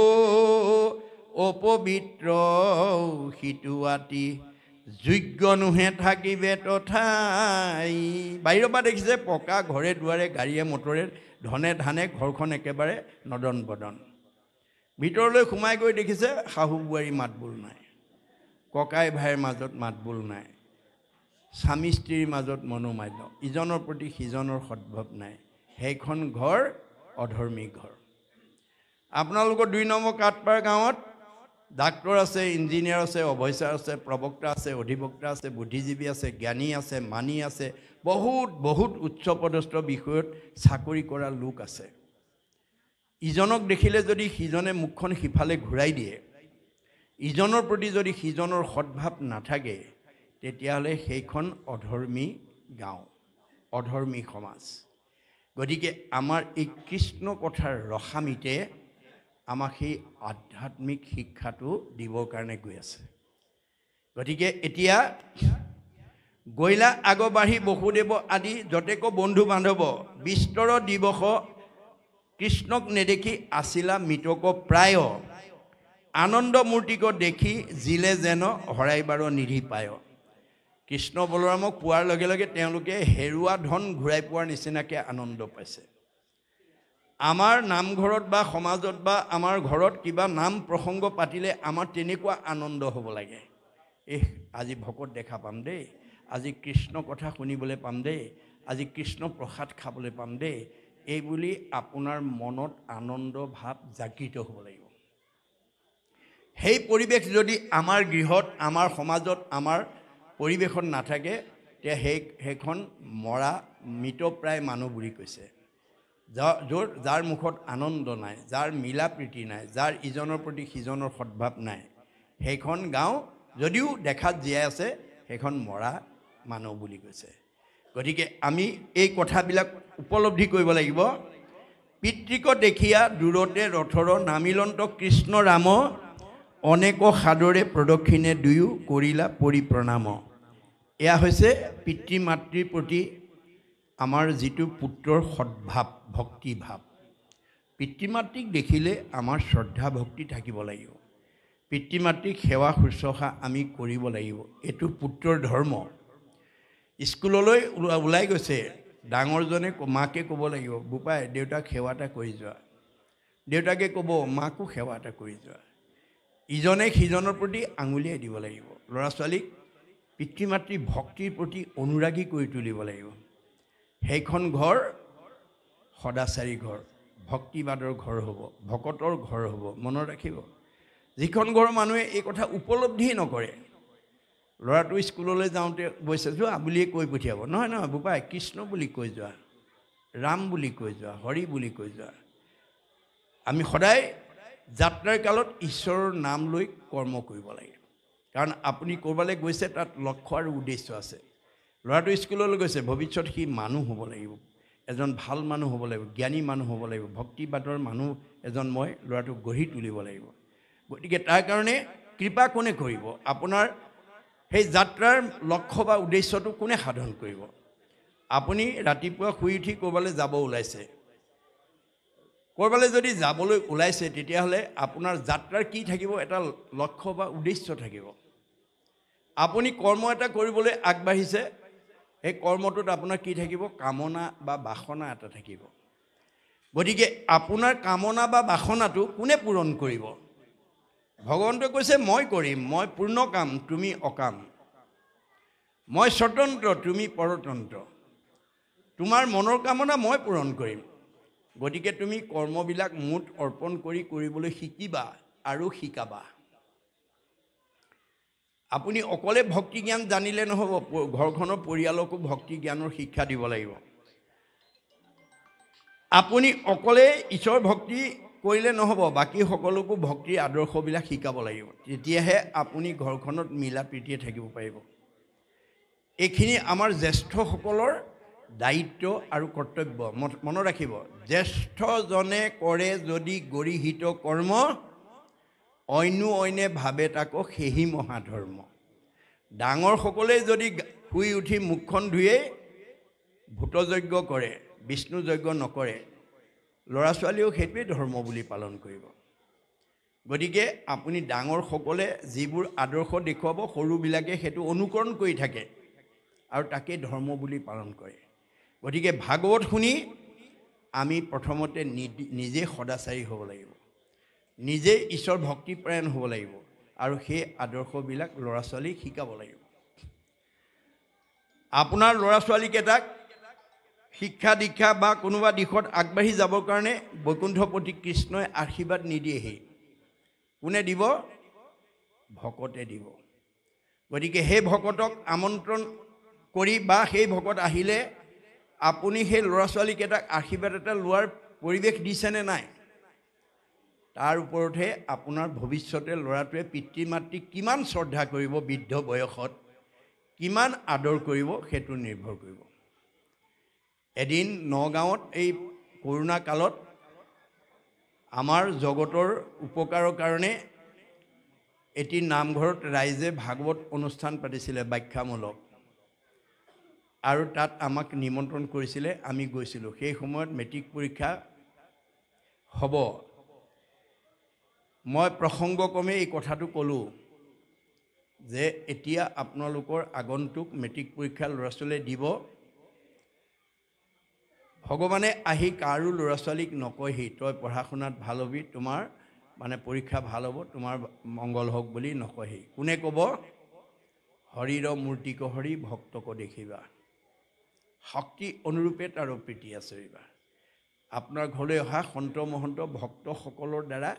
অপবিত্ৰ সিটোৱাতি যোগ্য নোহে থাকিবে তথাই বাহিৰৰ পৰা দেখিছে পকা ঘৰে দুৱাৰে গাড়ীয়ে মটৰে ধনে ধানে ঘৰখন একেবাৰে নদন বদন ভিতৰলৈ সোমাই গৈ দেখিছে শাহু বোৱাৰী মাতবোল নাই ককাই ভাইৰ মাজত মাতবোল নাই স্বামী স্ত্ৰীৰ মাজত মনোমাল্য ইজনৰ প্ৰতি সিজনৰ সদ্ভাৱ নাই সেইখন ঘৰ অধৰ্মী ঘৰ আপোনালোকৰ 2 নম্বৰ কাটপাৰ গাঁৱত ডাক্তৰ আছে ইঞ্জিনিয়াৰ আছে অৱশ্যৰ আছে প্ৰবক্তা আছে অধিবক্তা আছে বুদ্ধিজীৱী আছে জ্ঞানী আছে মানি আছে বহুত উচ্চ পদস্থ বিষয়ত চাকৰি কৰা লোক আছে ইজনক দেখিলে যদি সিজনে মুখখন সিফালে ঘূৰাই দিয়ে ইজনৰ প্ৰতি যদি সিজনৰ সদ্ভাৱ নাথাকে তেতিয়াহ'লে সেইখন অধৰ্মী গাঁও অধৰ্মী সমাজ গতিকে আমাৰ এই কৃষ্ণ কথাৰ ৰসামিতে আমাক সেই আধ্যাত্মিক শিক্ষাটো দিবৰ কাৰণে গৈ আছে গতিকে এতিয়া গৈলা আগবাঢ়ি বসুদেৱ আদি যতেক বন্ধু বান্ধৱ বিস্তৰ দিৱস কৃষ্ণক নেদেখি আছিলা মৃতক প্ৰায় আনন্দ মূৰ্তিক দেখি জিলে যেন হৰাইবাৰ নিধি পায় কৃষ্ণ বলৰামক পোৱাৰ লগে লগে তেওঁলোকে হেৰুৱা ধন ঘূৰাই পোৱাৰ নিচিনাকৈ আনন্দ পাইছে আমাৰ নামঘৰত বা সমাজত বা আমাৰ ঘৰত কিবা নাম প্ৰসংগ পাতিলে আমাৰ তেনেকুৱা আনন্দ হ'ব লাগে আজি ভকত দেখা পাম দেই আজি কৃষ্ণ কথা শুনিবলৈ পাম দেই আজি কৃষ্ণ প্ৰসাদ খাবলৈ পাম দেই এই বুলি আপোনাৰ মনত আনন্দ ভাৱ জাগৃত হ'ব লাগিব সেই পৰিৱেশ যদি আমাৰ গৃহত আমাৰ সমাজত আমাৰ পৰিৱেশত নাথাকে তে সেইখন মৰা মৃতপ্ৰায় মানুহ বুলি কৈছে যাৰ মুখত আনন্দ নাই যাৰ মিলা প্ৰীতি নাই যাৰ ইজনৰ প্ৰতি সিজনৰ সদ্ভাৱ নাই সেইখন গাঁও যদিও দেখাত জীয়াই আছে সেইখন মৰা মানুহ বুলি কৈছে গতিকে আমি এই কথাবিলাক উপলব্ধি কৰিব লাগিব পিতৃক দেখিয়া দূৰতে ৰথৰ নামিলন্ত কৃষ্ণ ৰাম অনেক সাদৰে প্ৰদক্ষিণে দুয়ো কৰিলা পৰিপ্ৰণাম এয়া হৈছে পিতৃ মাতৃৰ প্ৰতি আমাৰ যিটো পুত্ৰৰ সদ্ভাৱ ভক্তি ভাৱ পিতৃ মাতৃক দেখিলে আমাৰ শ্ৰদ্ধা ভক্তি থাকিব লাগিব পিতৃ মাতৃক সেৱা শুশ্ৰূষা আমি কৰিব লাগিব এইটো পুত্ৰৰ ধৰ্ম স্কুললৈ ওলাই গৈছে ডাঙৰজনে মাকে ক'ব লাগিব বোপাই দেউতাক সেৱা এটা কৰি যোৱা দেউতাকে ক'ব মাকো সেৱা এটা কৰি যোৱা ইজনে সিজনৰ প্ৰতি আঙুলিয়াই দিব লাগিব ল'ৰা ছোৱালীক পিতৃ মাতৃৰ ভক্তিৰ প্ৰতি অনুৰাগী কৰি তুলিব লাগিব সেইখন ঘৰ সদাচাৰী ঘৰ ভক্তিবাদৰ ঘৰ হ'ব ভকতৰ ঘৰ হ'ব মনত ৰাখিব যিখন ঘৰৰ মানুহে এই কথা উপলব্ধি নকৰে ল'ৰাটো স্কুললৈ যাওঁতে গৈছে যোৱা বুলিয়ে কৈ পঠিয়াব নহয় নহয় বোপাই কৃষ্ণ বুলি কৈ যোৱা ৰাম বুলি কৈ যোৱা হৰি বুলি কৈ যোৱা আমি সদায় যাত্ৰাৰ কালত ঈশ্বৰৰ নাম লৈ কৰ্ম কৰিব লাগে কাৰণ আপুনি ক'ৰবালৈ গৈছে তাত লক্ষ্য আৰু উদ্দেশ্য আছে ল'ৰাটো স্কুললৈ গৈছে ভৱিষ্যত সি মানুহ হ'ব লাগিব এজন ভাল মানুহ হ'ব লাগিব জ্ঞানী মানুহ হ'ব লাগিব ভক্তিবাদৰ মানুহ এজন মই ল'ৰাটোক গঢ়ি তুলিব লাগিব গতিকে তাৰ কাৰণে কৃপা কোনে কৰিব আপোনাৰ সেই যাত্ৰাৰ লক্ষ্য বা উদ্দেশ্যটো কোনে সাধন কৰিব আপুনি ৰাতিপুৱা শুই উঠি ক'ৰবালৈ যাব ওলাইছে ক'ৰবালৈ যদি যাবলৈ ওলাইছে তেতিয়াহ'লে আপোনাৰ যাত্ৰাৰ কি থাকিব এটা লক্ষ্য বা উদ্দেশ্য থাকিব আপুনি কৰ্ম এটা কৰিবলৈ আগবাঢ়িছে সেই কৰ্মটোত আপোনাৰ কি থাকিব কামনা বা বাসনা এটা থাকিব গতিকে আপোনাৰ কামনা বা বাসনাটো কোনে পূৰণ কৰিব ভগৱন্তই কৈছে মই কৰিম মই পূৰ্ণ কাম তুমি অকাম মই স্বতন্ত্ৰ তুমি পৰতন্ত্ৰ তোমাৰ মনৰ কামনা মই পূৰণ কৰিম গতিকে তুমি কৰ্মবিলাক মোত অৰ্পণ কৰিবলৈ শিকিবা আৰু শিকাবা আপুনি অকলে ভক্তি জ্ঞান জানিলে নহ'ব ঘৰখনৰ পৰিয়ালকো ভক্তি জ্ঞানৰ শিক্ষা দিব লাগিব আপুনি অকলে ঈশ্বৰ ভক্তি কৰিলে নহ'ব, বাকী সকলোকো ভক্তিৰ আদৰ্শবিলাক শিকাব লাগিব, তেতিয়াহে আপুনি ঘৰখনত মিলা প্ৰীতিয়ে থাকিব পাৰিব। এইখিনি আমাৰ জ্যেষ্ঠসকলৰ দায়িত্ব আৰু কৰ্তব্য। মনত ৰাখিব, জ্যেষ্ঠজনে কৰে যদি গৰিহিত কৰ্ম, অন্যে ভাবে তাকো সেহি মহাধৰ্ম। ডাঙৰসকলেই যদি শুই উঠি মুখখন ধুয়েই ভূতযজ্ঞ কৰে, বিষ্ণু যজ্ঞ নকৰে, ল'ৰা ছোৱালীয়েও সেইটোৱে ধৰ্ম বুলি পালন কৰিব। গতিকে আপুনি ডাঙৰসকলে যিবোৰ আদৰ্শ দেখুৱাব, সৰুবিলাকে সেইটো অনুকৰণ কৰি থাকে আৰু তাকে ধৰ্ম বুলি পালন কৰে। গতিকে ভাগৱত শুনি আমি প্ৰথমতে নিজে সদাচাৰী হ'ব লাগিব, নিজে ঈশ্বৰ ভক্তিপৰায়ণ হ'ব লাগিব আৰু সেই আদৰ্শবিলাক ল'ৰা ছোৱালীক শিকাব লাগিব। আপোনাৰ ল'ৰা ছোৱালীকেইটাক শিক্ষা দীক্ষা বা কোনোবা দিশত আগবাঢ়ি যাবৰ কাৰণে বৈকুণ্ঠপতি কৃষ্ণই আশীৰ্বাদ নিদিয়েহি। কোনে দিব? ভকতে দিব। গতিকে সেই ভকতক আমন্ত্ৰণ কৰি বা সেই ভকত আহিলে আপুনি সেই ল'ৰা ছোৱালীকেইটাক আশীৰ্বাদ এটা লোৱাৰ পৰিৱেশ দিছেনে নাই, তাৰ ওপৰতহে আপোনাৰ ভৱিষ্যতে ল'ৰাটোৱে পিতৃ মাতৃক কিমান শ্ৰদ্ধা কৰিব, বৃদ্ধ বয়সত কিমান আদৰ কৰিব, সেইটো নিৰ্ভৰ কৰিব। এদিন নগাঁৱত এই কৰোণা কালত আমাৰ জগতৰ উপকাৰৰ কাৰণে এটি নামঘৰত ৰাইজে ভাগৱত অনুষ্ঠান পাতিছিলে ব্যাখ্যামূলক, আৰু তাত আমাক নিমন্ত্ৰণ কৰিছিলে, আমি গৈছিলোঁ। সেই সময়ত মেট্ৰিক পৰীক্ষা হ'ব। মই প্ৰসংগক্ৰমে এই কথাটো ক'লোঁ যে এতিয়া আপোনালোকৰ আগন্তুক মেট্ৰিক পৰীক্ষা ল'ৰা ছোৱালীয়ে দিব, ভগৱানে আহি কাৰো ল'ৰা ছোৱালীক নকয়হি তই পঢ়া শুনাত ভাল হ'বি, তোমাৰ মানে পৰীক্ষা ভাল হ'ব, তোমাৰ মংগল হওক বুলি নকয়হি। কোনে ক'ব? হৰিৰ মূৰ্তিক হৰি ভক্তক দেখিবা, শক্তি অনুৰূপে তাৰ প্ৰীতি আচৰিবা। আপোনাৰ ঘৰলৈ অহা সন্ত মহন্ত ভক্তসকলৰ দ্বাৰা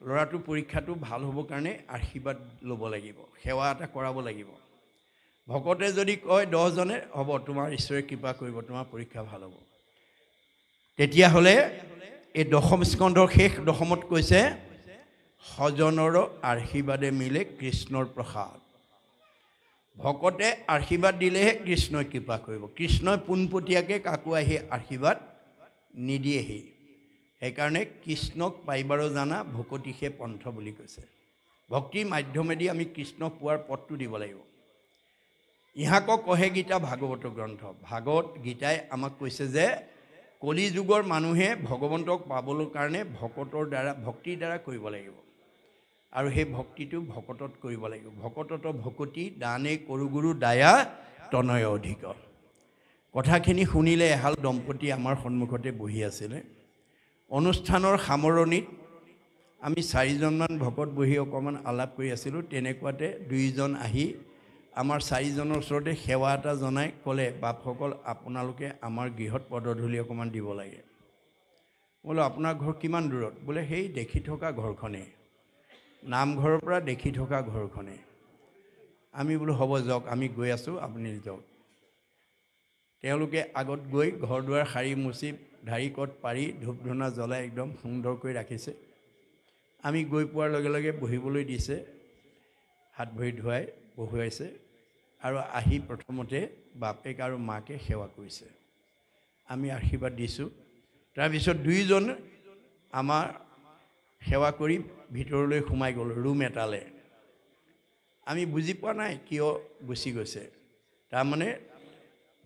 ল'ৰাটোৰ পৰীক্ষাটো ভাল হ'বৰ কাৰণে আশীৰ্বাদ ল'ব লাগিব, সেৱা এটা কৰাব লাগিব। ভকতে যদি কয় 10জনে হ'ব, তোমাৰ ঈশ্বৰে কৃপা কৰিব, তোমাৰ পৰীক্ষা ভাল হ'ব, তেতিয়াহ'লে এই দশম স্কন্ধৰ শেষ দশমত কৈছে স্বজনৰ আশীৰ্বাদে মিলে কৃষ্ণৰ প্ৰসাদ। ভকতে আশীৰ্বাদ দিলেহে কৃষ্ণই কৃপা কৰিব। কৃষ্ণই পোনপটীয়াকৈ কাকো আহি আশীৰ্বাদ নিদিয়েহি। সেইকাৰণে কৃষ্ণক পাইবাৰ জানা ভকতিহে পন্থ বুলি কৈছে। ভক্তিৰ মাধ্যমেদি আমি কৃষ্ণক পোৱাৰ পথটো দিব লাগিব। ইহাকক কহে গীতা ভাগৱত গ্ৰন্থ। ভাগৱত গীতাই আমাক কৈছে যে কলি যুগৰ মানুহে ভগৱন্তক পাবলৈ কাৰণে ভকতৰ দ্বাৰা, ভক্তিৰ দ্বাৰা কৰিব লাগিব, আৰু সেই ভক্তিটো ভকতত কৰিব লাগিব। ভকতত ভকতি দানে কৰু গুৰু দায়া তনয় অধিক। কথাখিনি শুনিলে এহাল দম্পতী আমাৰ সন্মুখতে বহি আছিলে। অনুষ্ঠানৰ সামৰণিত আমি 4জনমান ভকত বহি অকণমান আলাপ কৰি আছিলোঁ। তেনেকুৱাতে 2জন আহি আমাৰ 4জনৰ ওচৰতে সেৱা এটা জনাই ক'লে, বাপসকল আপোনালোকে আমাৰ গৃহত পদধূলি অকণমান দিব লাগে। বোলো আপোনাৰ ঘৰ কিমান দূৰত? বোলে সেই দেখি থকা ঘৰখনেই, নামঘৰৰ পৰা দেখি থকা ঘৰখনেই। আমি বোলো হ'ব যাওক, আমি গৈ আছোঁ, আপুনি যাওক। তেওঁলোকে আগত গৈ ঘৰ দুৱাৰ সাৰি মুচি ঢাৰিকত পাৰি ধূপ ধূনা জ্বলাই একদম সুন্দৰকৈ ৰাখিছে। আমি গৈ পোৱাৰ লগে লগে বহিবলৈ দিছে, হাত ভৰি ধুৱাই বহুৱাইছে, আৰু আহি প্ৰথমতে বাপেক আৰু মাকে সেৱা কৰিছে। আমি আশীৰ্বাদ দিছোঁ। তাৰপিছত 2জন আমাৰ সেৱা কৰি ভিতৰলৈ সোমাই গ'ল, ৰুম এটালে। আমি বুজি পোৱা নাই কিয় গুচি গৈছে। তাৰমানে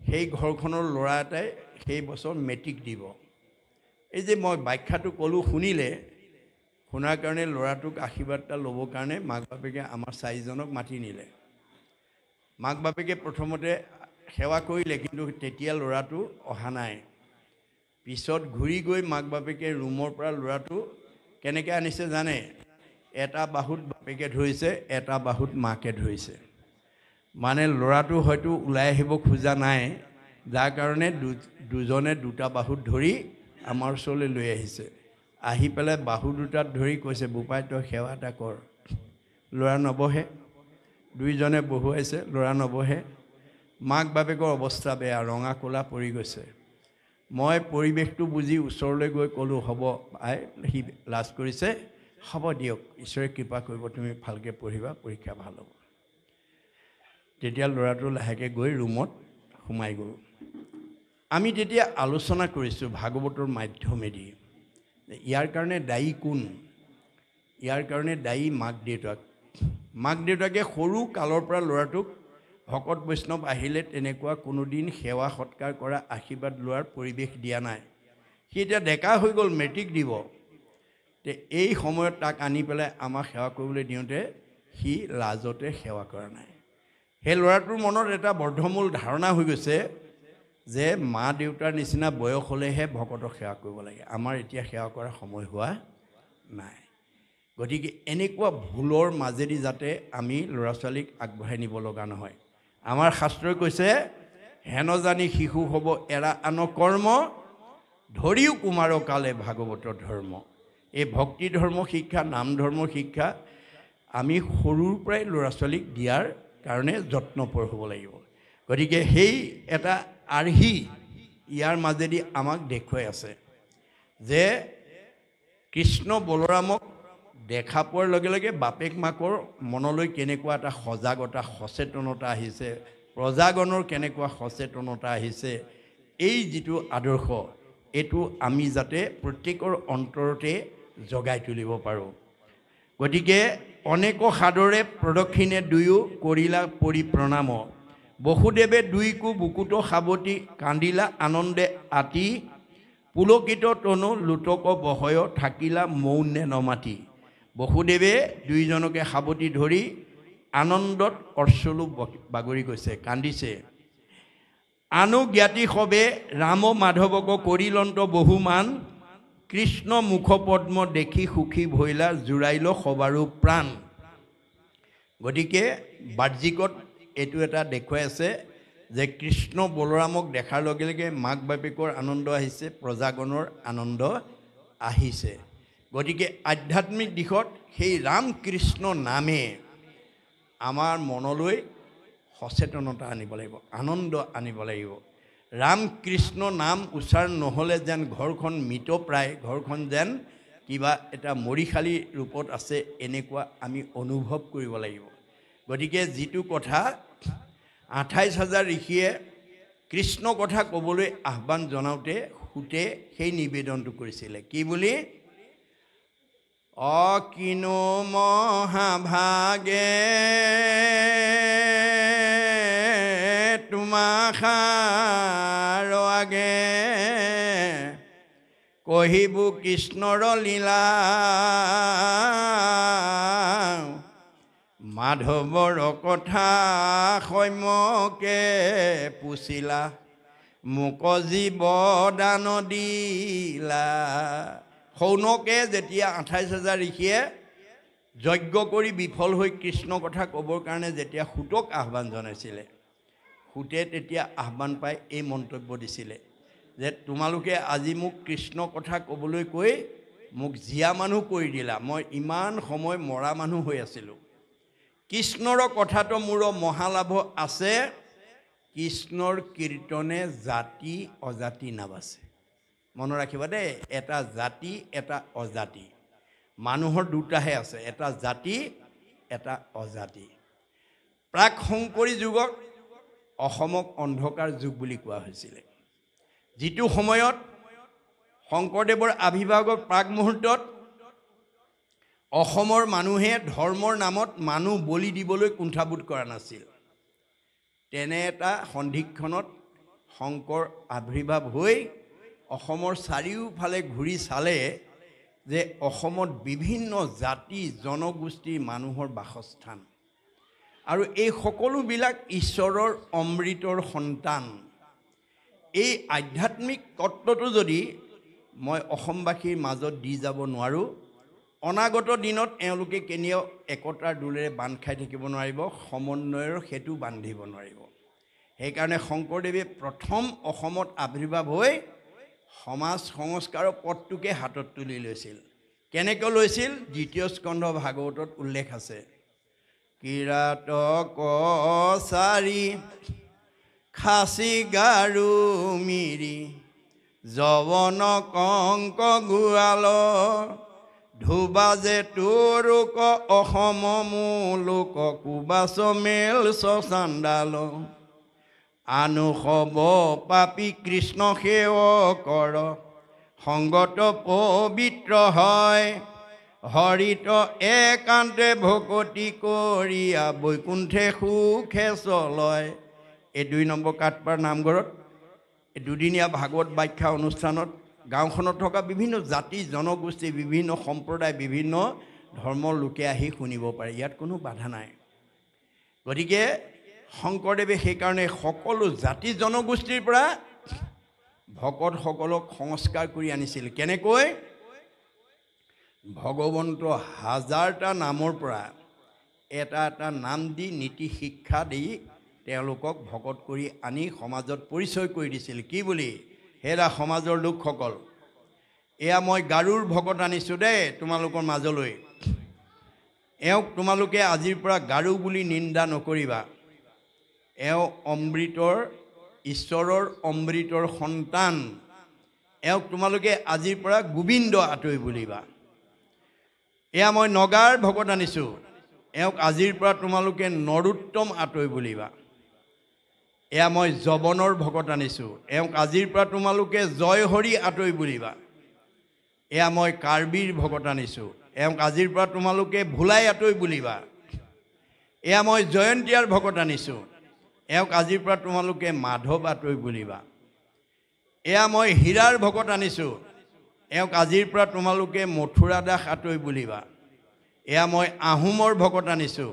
সেই ঘৰখনৰ ল'ৰা এটাই সেই বছৰ মেট্ৰিক দিব। এই যে মই ব্যাখ্যাটো ক'লোঁ, শুনিলে, শুনাৰ কাৰণে ল'ৰাটোক আশীৰ্বাদ এটা ল'বৰ কাৰণে মাক বাপেকে আমাৰ 4জনক মাতি নিলে। মাক বাপেকে প্ৰথমতে সেৱা কৰিলে, কিন্তু তেতিয়া ল'ৰাটো অহা নাই। পিছত ঘূৰি গৈ মাক বাপেকে ৰুমৰ পৰা ল'ৰাটো কেনেকৈ আনিছে জানে? এটা বাহুত বাপেকে ধৰিছে, এটা বাহুত মাকে ধৰিছে। মানে ল'ৰাটো হয়তো ওলাই আহিব খোজা নাই, যাৰ কাৰণে দুজনে দুটা বাহুত ধৰি আমাৰ ওচৰলৈ লৈ আহিছে। আহি পেলাই বাহু দুটাত ধৰি কৈছে, বোপাই তই সেৱা এটা কৰ। ল'ৰা নবহে। 2জনে বহুৱাইছে, ল'ৰা নবহে। মাক বাপেকৰ অৱস্থা বেয়া, ৰঙা ক'লা পৰি গৈছে। মই পৰিৱেশটো বুজি ওচৰলৈ গৈ ক'লোঁ হ'ব আই সি লাজ কৰিছে হ'ব দিয়ক ঈশ্বৰে কৃপা কৰিব তুমি ভালকৈ পঢ়িবা পৰীক্ষা ভাল হ'ব তেতিয়া ল'ৰাটো লাহেকৈ গৈ ৰুমত সোমাই গ'ল আমি তেতিয়া আলোচনা কৰিছোঁ ভাগৱতৰ মাধ্যমেদি ইয়াৰ কাৰণে দায়ী কোন ইয়াৰ কাৰণে দায়ী মাক দেউতাকে সৰু কালৰ পৰা ল'ৰাটোক ভকত বৈষ্ণৱ আহিলে তেনেকুৱা কোনোদিন সেৱা সৎকাৰ কৰা আশীৰ্বাদ লোৱাৰ পৰিৱেশ দিয়া নাই সি এতিয়া ডেকা হৈ গ'ল মেট্ৰিক দিব তে এই সময়ত তাক আনি পেলাই আমাক সেৱা কৰিবলৈ দিওঁতে সি লাজতে সেৱা কৰা নাই সেই ল'ৰাটোৰ মনত এটা বৰ্ধমূল ধাৰণা হৈ গৈছে যে মা দেউতাৰ নিচিনা বয়স হ'লেহে ভকতক সেৱা কৰিব লাগে আমাৰ এতিয়া সেৱা কৰাৰ সময় হোৱা নাই গতিকে এনেকুৱা ভুলৰ মাজেদি যাতে আমি ল'ৰা ছোৱালীক আগবঢ়াই নিব লগা নহয় আমাৰ শাস্ত্ৰই কৈছে হেন জানি শিশু হ'ব এৰা আন কৰ্ম ধৰিও কুমাৰ কালে ভাগৱতৰ ধৰ্ম এই ভক্তি ধৰ্ম শিক্ষা নাম ধৰ্ম শিক্ষা আমি সৰুৰ পৰাই ল'ৰা ছোৱালীক দিয়াৰ কাৰণে যত্নপৰ হ'ব লাগিব গতিকে সেই এটা আৰ্হি ইয়াৰ মাজেদি আমাক দেখুৱাই আছে যে কৃষ্ণ বলৰামক দেখা পোৱাৰ লগে লগে বাপেক মাকৰ মনলৈ কেনেকুৱা এটা সজাগতা সচেতনতা আহিছে প্ৰজাগণৰ কেনেকুৱা সচেতনতা আহিছে এই যিটো আদৰ্শ এইটো আমি যাতে প্ৰত্যেকৰ অন্তৰতে জগাই তুলিব পাৰোঁ গতিকে অনেক সাদৰে প্ৰদক্ষিণে দুয়ো কৰিলা পৰি প্ৰণাম বসুদেৱে দুইকো বুকুত সাৱটি কান্দিলা আনন্দে আতি পুলকিত তনু লুটক বহয় থাকিলা মৌনে নমাতি বসুদেৱে দুইজনকে সাৱটি ধৰি আনন্দত অশ্ৰু বাগৰি গৈছে কান্দিছে আনু জ্ঞাতি সবে ৰাম মাধৱক কৰিলন্ত বহুমান কৃষ্ণ মুখপদ্ম দেখি সুখী ভৈলা জোৰাইল সবাৰো প্ৰাণ গতিকে বাহ্যিকত এইটো এটা দেখুৱাই আছে যে কৃষ্ণ বলৰামক দেখাৰ লগে লগে মাক বাপেকৰ আনন্দ আহিছে প্ৰজাগণৰ আনন্দ আহিছে গতিকে আধ্যাত্মিক দিশত সেই ৰাম কৃষ্ণ নামে আমাৰ মনলৈ সচেতনতা আনিব লাগিব আনন্দ আনিব লাগিব ৰাম কৃষ্ণ নাম উচ্চাৰণ নহ'লে যেন ঘৰখন মৃতপ্ৰায় ঘৰখন যেন কিবা এটা মৰিশালী ৰূপত আছে এনেকুৱা আমি অনুভৱ কৰিব লাগিব গতিকে যিটো কথা ২৮,০০০ ঋষিয়ে কৃষ্ণ কথা ক'বলৈ আহ্বান জনাওঁতে সুতে সেই নিবেদনটো কৰিছিলে কি বুলি অকিনো মহাভাগে তোমাষাৰ আগে কহিবু কৃষ্ণৰ লীলা মাধৱৰ কথা সৌম্যকে পুছিলা মোক জীৱ দান দিলা সৌনকে যেতিয়া ২৮,০০০ ঋষিয়ে যজ্ঞ কৰি বিফল হৈ কৃষ্ণ কথা ক'বৰ কাৰণে যেতিয়া সুতক আহ্বান জনাইছিলে সুতে তেতিয়া আহ্বান পাই এই মন্তব্য দিছিলে যে তোমালোকে আজি মোক কৃষ্ণ কথা ক'বলৈ কৈ মোক জীয়া মানুহ কৰি দিলা মই ইমান সময় মৰা মানুহ হৈ আছিলোঁ কৃষ্ণৰ কথাটো মোৰ মহালাভ আছে কৃষ্ণৰ কীৰ্তনে জাতি অজাতি নাবাছে মনত ৰাখিবা দেই এটা জাতি এটা অজাতি মানুহৰ দুটাহে আছে এটা জাতি এটা অজাতি প্ৰাক শংকৰী যুগত অসমক অন্ধকাৰ যুগ বুলি কোৱা হৈছিলে যিটো সময়ত শংকৰদেৱৰ আবিৰ্ভাৱৰ প্ৰাক মুহূৰ্তত অসমৰ মানুহে ধৰ্মৰ নামত মানুহ বলি দিবলৈ কুণ্ঠাবোধ কৰা নাছিল তেনে এটা সন্ধিক্ষণত শংকৰ আবিৰ্ভাৱ হৈ অসমৰ চাৰিওফালে ঘূৰি চালে যে অসমত বিভিন্ন জাতি জনগোষ্ঠীৰ মানুহৰ বাসস্থান আৰু এই সকলোবিলাক ঈশ্বৰৰ অমৃতৰ সন্তান এই আধ্যাত্মিক তত্ত্বটো যদি মই অসমবাসীৰ মাজত দি যাব নোৱাৰোঁ অনাগত দিনত এওঁলোকে কেনিও একতাৰ দোলেৰে বান্ধ খাই থাকিব নোৱাৰিব সমন্বয়ৰ সেতু বান্ধিব নোৱাৰিব সেইকাৰণে শংকৰদেৱে প্ৰথম অসমত আবিৰ্ভাৱ হৈ সমাজ সংস্কাৰৰ পথটোকে হাতত তুলি লৈছিল কেনেকৈ লৈছিল দ্বিতীয় স্কন্ধ ভাগৱতত উল্লেখ আছে কিৰাত কছাৰী খাচী গাৰু মিৰি যৱন কংক গোৱাল ধুবাজে তোৰোক অসম মূলোক কুবাচ মেল চাণ্ডাল আনু হব পাপী কৃষ্ণ সেৱ কৰ সংগত পবিত্ৰ হয় হৰিত একান্তে ভকতি কৰিয়া বৈকুণ্ঠে সুখে চলয়। এই 2 নম্বৰ কাটপাৰ নামঘৰত এই দুদিনীয়া ভাগৱত ব্যাখ্যা অনুষ্ঠানত গাঁওখনত থকা বিভিন্ন জাতি জনগোষ্ঠী বিভিন্ন সম্প্ৰদায় বিভিন্ন ধৰ্মৰ লোকে আহি শুনিব পাৰে, ইয়াত কোনো বাধা নাই। গতিকে শংকৰদেৱে সেইকাৰণে সকলো জাতি জনগোষ্ঠীৰ পৰা ভকতসকলক সংস্কাৰ কৰি আনিছিল। কেনেকৈ? ভগৱন্ত 1000টা নামৰ পৰা এটা এটা নাম দি নীতি শিক্ষা দি তেওঁলোকক ভকত কৰি আনি সমাজত পৰিচয় কৰি দিছিল। কি বুলি? হেৰা সমাজৰ লোকসকল, এয়া মই গাৰুৰ ভকত আনিছোঁ দেই তোমালোকৰ মাজলৈ। এওঁক তোমালোকে আজিৰ পৰা গাৰু বুলি নিন্দা নকৰিবা। এওঁ অমৃতৰ ঈশ্বৰৰ অমৃতৰ সন্তান। এওঁক তোমালোকে আজিৰ পৰা গোবিন্দ আতৈ বুলিবা। এয়া মই নগাৰ ভকত আনিছোঁ। এওঁক আজিৰ পৰা তোমালোকে নৰোত্তম আতৈ বুলিবা। এয়া মই যৱনৰ ভকত আনিছোঁ। এওঁক আজিৰ পৰা তোমালোকে জয় হৰি আতৈ বুলিবা। এয়া মই কাৰ্বিৰ ভকত আনিছোঁ। এওঁক আজিৰ পৰা তোমালোকে ভোলাই আতৈ বুলিবা। এয়া মই জয়ন্তীয়াৰ ভকত আনিছোঁ। এওঁক আজিৰ পৰা তোমালোকে মাধৱ আতৈ বুলিবা। এয়া মই হীৰাৰ ভকত আনিছোঁ। এওঁক আজিৰ পৰা তোমালোকে মথুৰা দাস আতৈ বুলিবা। এয়া মই আহোমৰ ভকত আনিছোঁ।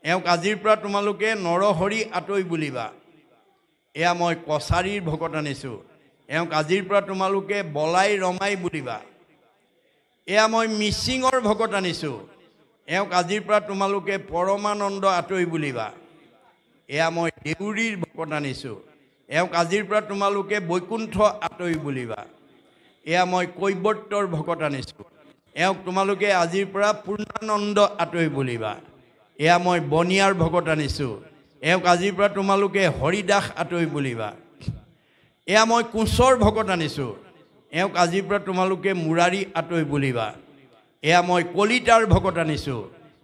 এওঁক আজিৰ পৰা তোমালোকে নৰহৰি আতৈ বুলিবা। এয়া মই কছাৰীৰ ভকত আনিছোঁ। এওঁক আজিৰ পৰা তোমালোকে বলাই ৰমাই বুলিবা। এয়া মই মিচিঙৰ ভকত আনিছোঁ। এওঁক আজিৰ পৰা তোমালোকে পৰমানন্দ আতৈ বুলিবা। এয়া মই দেউৰীৰ ভকত আনিছোঁ। এওঁক আজিৰ পৰা তোমালোকে বৈকুণ্ঠ আতৈ বুলিবা। এয়া মই কৈবৰ্তৰ ভকত আনিছোঁ। এওঁক তোমালোকে আজিৰ পৰা পূৰ্ণানন্দ আতৈ বুলিবা। এয়া মই বনিয়াৰ ভকত আনিছোঁ। এওঁক আজিৰ পৰা তোমালোকে হৰিদাস আতৈ বুলিবা। এয়া মই কোঁচৰ ভকত আনিছোঁ। এওঁক আজিৰ পৰা তোমালোকে মুৰাৰী আতৈ বুলিবা। এয়া মই কলিতাৰ ভকত আনিছোঁ।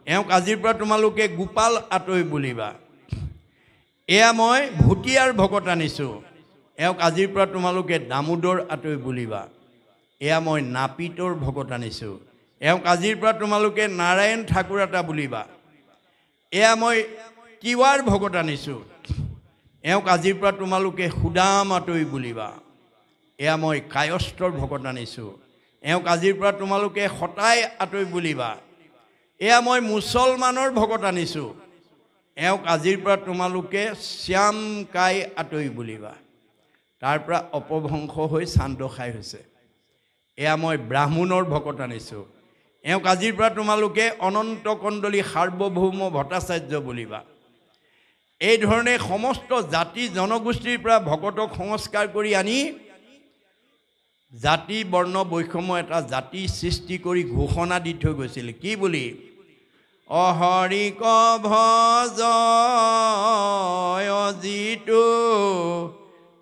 এওঁক আজিৰ পৰা তোমালোকে গোপাল আতৈ বুলিবা। এয়া মই ভুটিয়াৰ ভকত আনিছোঁ। এওঁক আজিৰ পৰা তোমালোকে দামোদৰ আতৈ বুলিবা। এয়া মই নাপিতৰ ভকত আনিছোঁ। এওঁক আজিৰ পৰা তোমালোকে নাৰায়ণ ঠাকুৰ এটা বুলিবা। এয়া মই তিৱাৰ ভকত আনিছোঁ। এওঁক আজিৰ পৰা তোমালোকে সুদাম আতৈ বুলিবা। এয়া মই কায়স্থৰ ভকত আনিছোঁ। এওঁক আজিৰ পৰা তোমালোকে সতাই আতৈ বুলিবা। এয়া মই মুছলমানৰ ভকত আনিছোঁ। এওঁক আজিৰ পৰা তোমালোকে শ্যাম কাই আতৈ বুলিবা। তাৰ পৰা অপভ্ৰংশ হৈ চান্দখাই হৈছে। এয়া মই ব্ৰাহ্মণৰ ভকত আনিছোঁ। এওঁক আজিৰ পৰা তোমালোকে অনন্ত কণ্ডলী সাৰ্বভৌম ভট্টাচাৰ্য বুলিবা। এই ধৰণে সমস্ত জাতি জনগোষ্ঠীৰ পৰা ভকতক সংস্কাৰ কৰি আনি জাতি বৰ্ণ বৈষম্য এটা জাতি সৃষ্টি কৰি ঘোষণা দি থৈ গৈছিল। কি বুলি? অহৰিক ভজ যিটো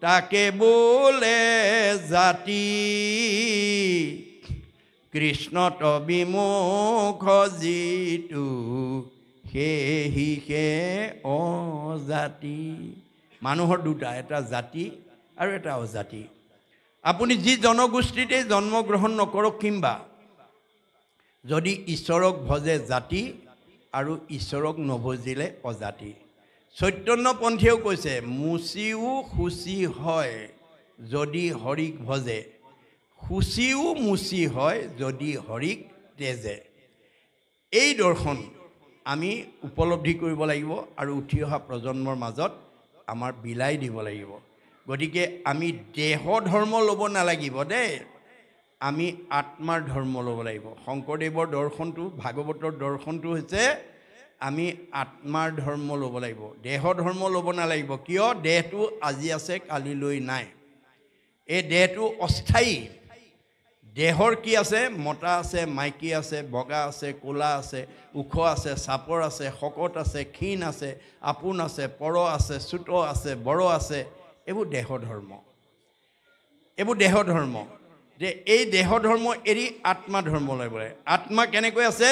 তাকে বোলে জাতি কৃষ্ণত বিমুখ যিটো সেহিকে অজাতি। মানুহৰ দুটা, এটা জাতি আৰু এটা অজাতি। আপুনি যি জনগোষ্ঠীতে জন্মগ্ৰহণ নকৰক কিম্বা যদি ঈশ্বৰক ভজে জাতি আৰু ঈশ্বৰক নভজিলে অজাতি। চৈতন্যপন্থীয়েও কৈছে মুচিও শুচি হয় যদি হৰিক ভজে, শুচিও মুচি হয় যদি হৰিক তেজে। এই দৰ্শন আমি উপলব্ধি কৰিব লাগিব আৰু উঠি অহা প্ৰজন্মৰ মাজত আমাৰ বিলাই দিব লাগিব। গতিকে আমি দেহ ধৰ্ম ল'ব নালাগিব দেই, আমি আত্মাৰ ধৰ্ম ল'ব লাগিব। শংকৰদেৱৰ দৰ্শনটো ভাগৱতৰ দৰ্শনটো হৈছে আমি আত্মাৰ ধৰ্ম ল'ব লাগিব, দেহ ধৰ্ম ল'ব নালাগিব। কিয়? দেহটো আজি আছে কালিলৈ নাই। এই দেহটো অস্থায়ী। দেহৰ কি আছে? মতা আছে, মাইকী আছে, বগা আছে, ক'লা আছে, ওখ আছে, চাপৰ আছে, শকত আছে, ক্ষীণ আছে, আপোন আছে, পৰ আছে, চুত আছে, বৰ আছে। এইবোৰ দেহ ধৰ্ম। এইবোৰ দেহ ধৰ্ম যে এই দেহ ধৰ্ম এৰি আত্মা ধৰ্মলৈ গ'লে আত্মা কেনেকৈ আছে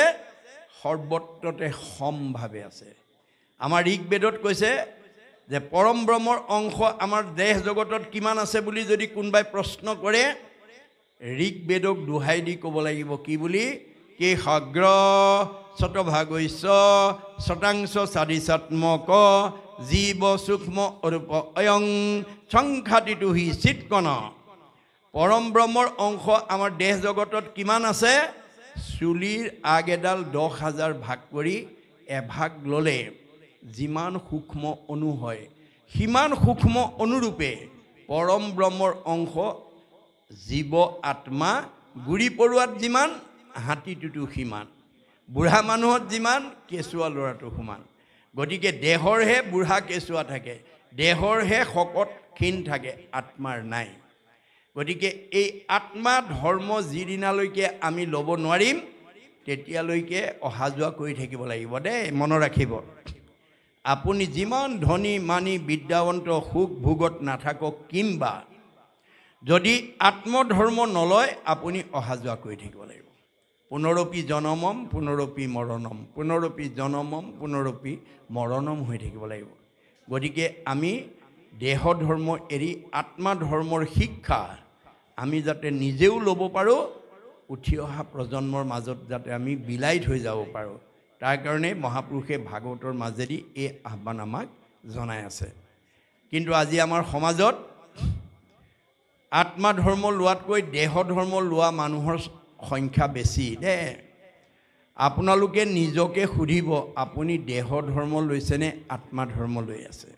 সৰ্বত্ৰতে সমভাৱে আছে আমাৰ ঋগবেদত কৈছে যে পৰম ব্ৰহ্মৰ অংশ আমাৰ দেহ জগতত কিমান আছে বুলি যদি কোনোবাই প্ৰশ্ন কৰে ঋগবেদক দোহাই দি ক'ব লাগিব কি বুলি কি সগ্ৰ শতভাগৈশ্য শতাংশ চাদিচাত্মক জীৱ সূক্ষ্ম অৰূপ অয়ং সংখ্যাতিটো হি চিৎকণ পৰম ব্ৰহ্মৰ অংশ আমাৰ দেহ জগতত কিমান আছে চুলিৰ আগ এডাল 10,000 ভাগ কৰি এভাগ ল'লে যিমান সূক্ষ্ম অণু হয় সিমান সূক্ষ্ম অনুৰূপে পৰম ব্ৰহ্মৰ অংশ জীৱ আত্মা গুৰি পৰুৱাত যিমান হাতীটোতো সিমান বুঢ়া মানুহত যিমান কেঁচুৱা ল'ৰাটো সমান গতিকে দেহৰহে বুঢ়া কেঁচুৱা থাকে দেহৰহে শকত ক্ষীণ থাকে আত্মাৰ নাই গতিকে এই আত্মা ধৰ্ম যিদিনালৈকে আমি ল'ব নোৱাৰিম তেতিয়ালৈকে অহা যোৱা কৰি থাকিব লাগিব দেই মনত ৰাখিব আপুনি যিমান ধনী মানি বিদ্যাৱন্ত সুখ ভোগত নাথাকক কিংবা যদি আত্মধৰ্ম নলয় আপুনি অহা যোৱা কৰি থাকিব লাগিব পুনৰপি জনমম পুনৰপি মৰণম পুনৰপি জনমম পুনৰপি মৰণম হৈ থাকিব লাগিব গতিকে আমি দেহ ধৰ্ম এৰি আত্মা ধৰ্মৰ শিক্ষা আমি যাতে নিজেও ল'ব পাৰোঁ উঠি অহা প্ৰজন্মৰ মাজত যাতে আমি বিলাই থৈ যাব পাৰোঁ তাৰ কাৰণে মহাপুৰুষে ভাগৱতৰ মাজেদি এই আহ্বান আমাক জনাই আছে কিন্তু আজি আমাৰ সমাজত আত্মা ধৰ্ম লোৱাতকৈ দেহ ধৰ্ম লোৱা মানুহৰ সংখ্যা বেছি দেই আপোনালোকে নিজকে সুধিব আপুনি দেহ ধৰ্ম লৈছেনে আত্মা ধৰ্ম লৈ আছে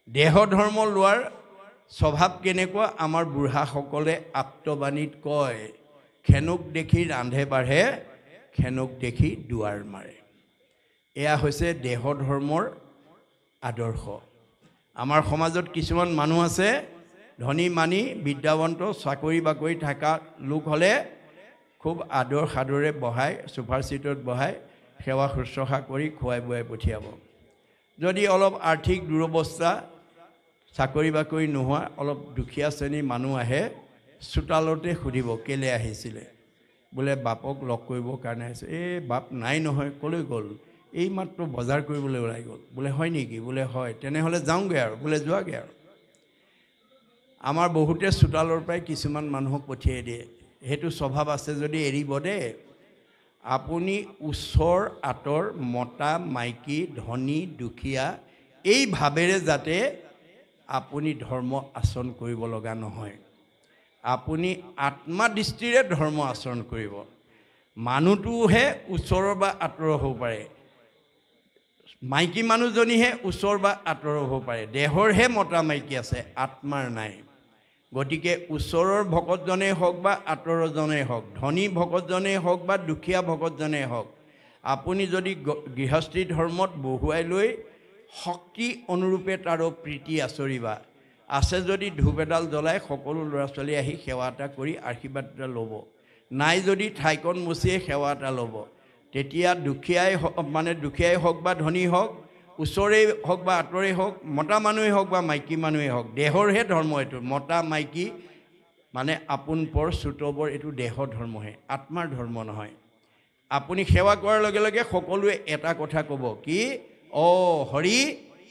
দেহ ধৰ্ম লোৱাৰ স্বভাৱ কেনেকুৱা আমাৰ বুঢ়াসকলে আপ্তবাণীত কয় খেনুক দেখি ৰান্ধে বাঢ়ে খেনুক দেখি দুৱাৰ মাৰে এয়া হৈছে দেহ ধৰ্মৰ আদৰ্শ আমাৰ সমাজত কিছুমান মানুহ আছে ধনী মানি বিদ্যাৱন্ত চাকৰি বাকৰি থকা লোক হ'লে খুব আদৰ সাদৰে বহাই ছুপাৰ চিটত বহাই সেৱা শুশ্ৰূষা কৰি খুৱাই বুৱাই পঠিয়াব যদি অলপ আৰ্থিক দুৰৱস্থা চাকৰি বাকৰি নোহোৱা অলপ দুখীয়া শ্ৰেণীৰ মানুহ আহে চোতালতে সুধিব কেলে আহিছিলে বোলে বাপক লগ কৰিবৰ কাৰণে আহিছে এই বাপ নাই নহয় ক'লৈ গ'ল এই মাত্ৰ বজাৰ কৰিবলৈ ওলাই গ'ল বোলে হয় নেকি বোলে হয় তেনেহ'লে যাওঁগৈ আৰু বোলে যোৱাগৈ আৰু আমাৰ বহুতে চোতালৰ পৰাই কিছুমান মানুহক পঠিয়াই দিয়ে সেইটো স্বভাৱ আছে যদি এৰিব দেই আপুনি ওচৰ আঁতৰ মতা মাইকী ধনী দুখীয়া এই ভাৱেৰে যাতে আপুনি ধৰ্ম আচৰণ কৰিব লগা নহয় আপুনি আত্মা দৃষ্টিৰে ধৰ্ম আচৰণ কৰিব মানুহটোহে ওচৰৰ বা আঁতৰৰ হ'ব পাৰে মাইকী মানুহজনীহে ওচৰ বা আঁতৰৰ হ'ব পাৰে দেহৰহে মতা মাইকী আছে আত্মাৰ নাই গতিকে ওচৰৰ ভকতজনেই হওক বা আঁতৰজনেই হওক ধনী ভকতজনেই হওক বা দুখীয়া ভকতজনেই হওক আপুনি যদি গৃহস্থী ধৰ্মত বহুৱাই লৈ শক্তি অনুৰূপে তাৰো প্ৰীতি আচৰিবা আছে যদি ধূপ এডাল জ্বলাই সকলো ল'ৰা ছোৱালী আহি সেৱা এটা কৰি আশীৰ্বাদ এটা ল'ব নাই যদি ঠাইকণ মুচিয়ে সেৱা এটা ল'ব তেতিয়া দুখীয়াই হওক বা ধনী হওক ওচৰেই হওক বা আঁতৰেই হওক মতা মানুহেই হওক বা মাইকী মানুহেই হওক দেহৰহে ধৰ্ম এইটো মতা মাইকী মানে আপোন পৰ চুতবৰ এইটো দেহ ধৰ্মহে আত্মাৰ ধৰ্ম নহয় আপুনি সেৱা কৰাৰ লগে লগে সকলোৱে এটা কথা ক'ব কি অ হৰি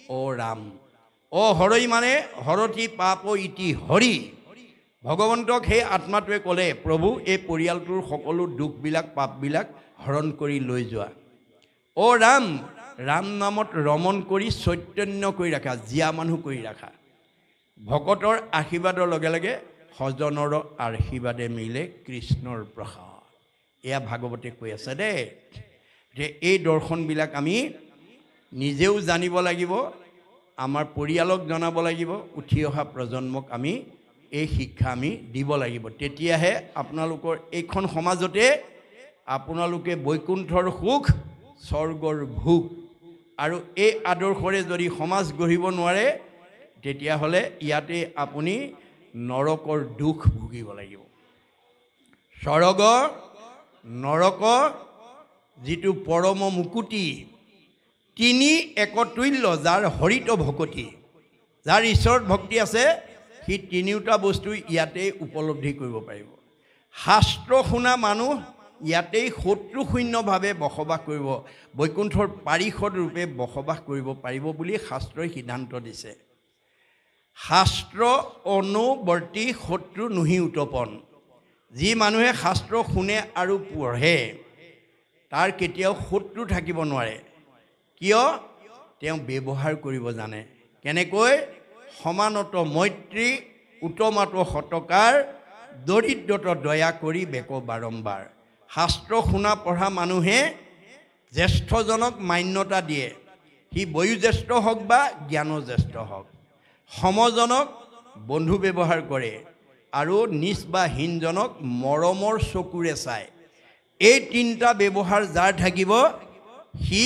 অ ৰাম অ হৰই মানে হৰতি পাপ ইতি হৰি ভগৱন্তক সেই আত্মাটোৱে ক'লে প্ৰভু এই পৰিয়ালটোৰ সকলো দুখবিলাক পাপবিলাক হৰণ কৰি লৈ যোৱা অ ৰাম ৰাম নামত ৰমণ কৰি চৈতন্য কৰি ৰাখা জীয়া মানুহ কৰি ৰাখা ভকতৰ আশীৰ্বাদৰ লগে লগে সজনৰ আশীৰ্বাদে মিলে কৃষ্ণৰ প্ৰসাদ এয়া ভাগৱতে কৈ আছে দেই যে এই দৰ্শনবিলাক আমি নিজেও জানিব লাগিব আমাৰ পৰিয়ালক জনাব লাগিব উঠি অহা প্ৰজন্মক আমি এই শিক্ষা আমি দিব লাগিব তেতিয়াহে আপোনালোকৰ এইখন সমাজতে আপোনালোকে বৈকুণ্ঠৰ সুখ স্বৰ্গৰ ভোগ আৰু এই আদৰ্শৰে যদি সমাজ গঢ়িব নোৱাৰে তেতিয়াহ'লে ইয়াতে আপুনি নৰকৰ দুখ ভুগিব লাগিব স্বৰ্গ নৰক যিটো পৰম মুকুতি তিনি একতুল্য যাৰ হৰিত ভকতি যাৰ ঈশ্বৰৰ ভক্তি আছে সি তিনিওটা বস্তু ইয়াতেই উপলব্ধি কৰিব পাৰিব। শাস্ত্ৰ শুনা মানুহ ইয়াতেই শত্ৰুশূন্যভাৱে বসবাস কৰিব, বৈকুণ্ঠৰ পাৰিষদ ৰূপে বসবাস কৰিব পাৰিব বুলি শাস্ত্ৰই সিদ্ধান্ত দিছে। শাস্ত্ৰ অনুবৰ্তী শত্ৰু নুহি উৎপন। যি মানুহে শাস্ত্ৰ শুনে আৰু পঢ়ে তাৰ কেতিয়াও শত্ৰু থাকিব নোৱাৰে। কিয়? তেওঁ ব্যৱহাৰ কৰিব জানে। কেনেকৈ? সমানত মৈত্ৰী, উত্তমাত সতকাৰ, দৰিদ্ৰত দয়া কৰি বেক বাৰম্বাৰ। শাস্ত্ৰ শুনা পঢ়া মানুহে জ্যেষ্ঠজনক মান্যতা দিয়ে, সি বয়োজ্যেষ্ঠ হওক বা জ্ঞানজ্যেষ্ঠ হওক। সমজনক বন্ধু ব্যৱহাৰ কৰে আৰু নিজ বা হীনজনক মৰমৰ চকুৰে চায়। এই তিনিটা ব্যৱহাৰ যাৰ থাকিব সি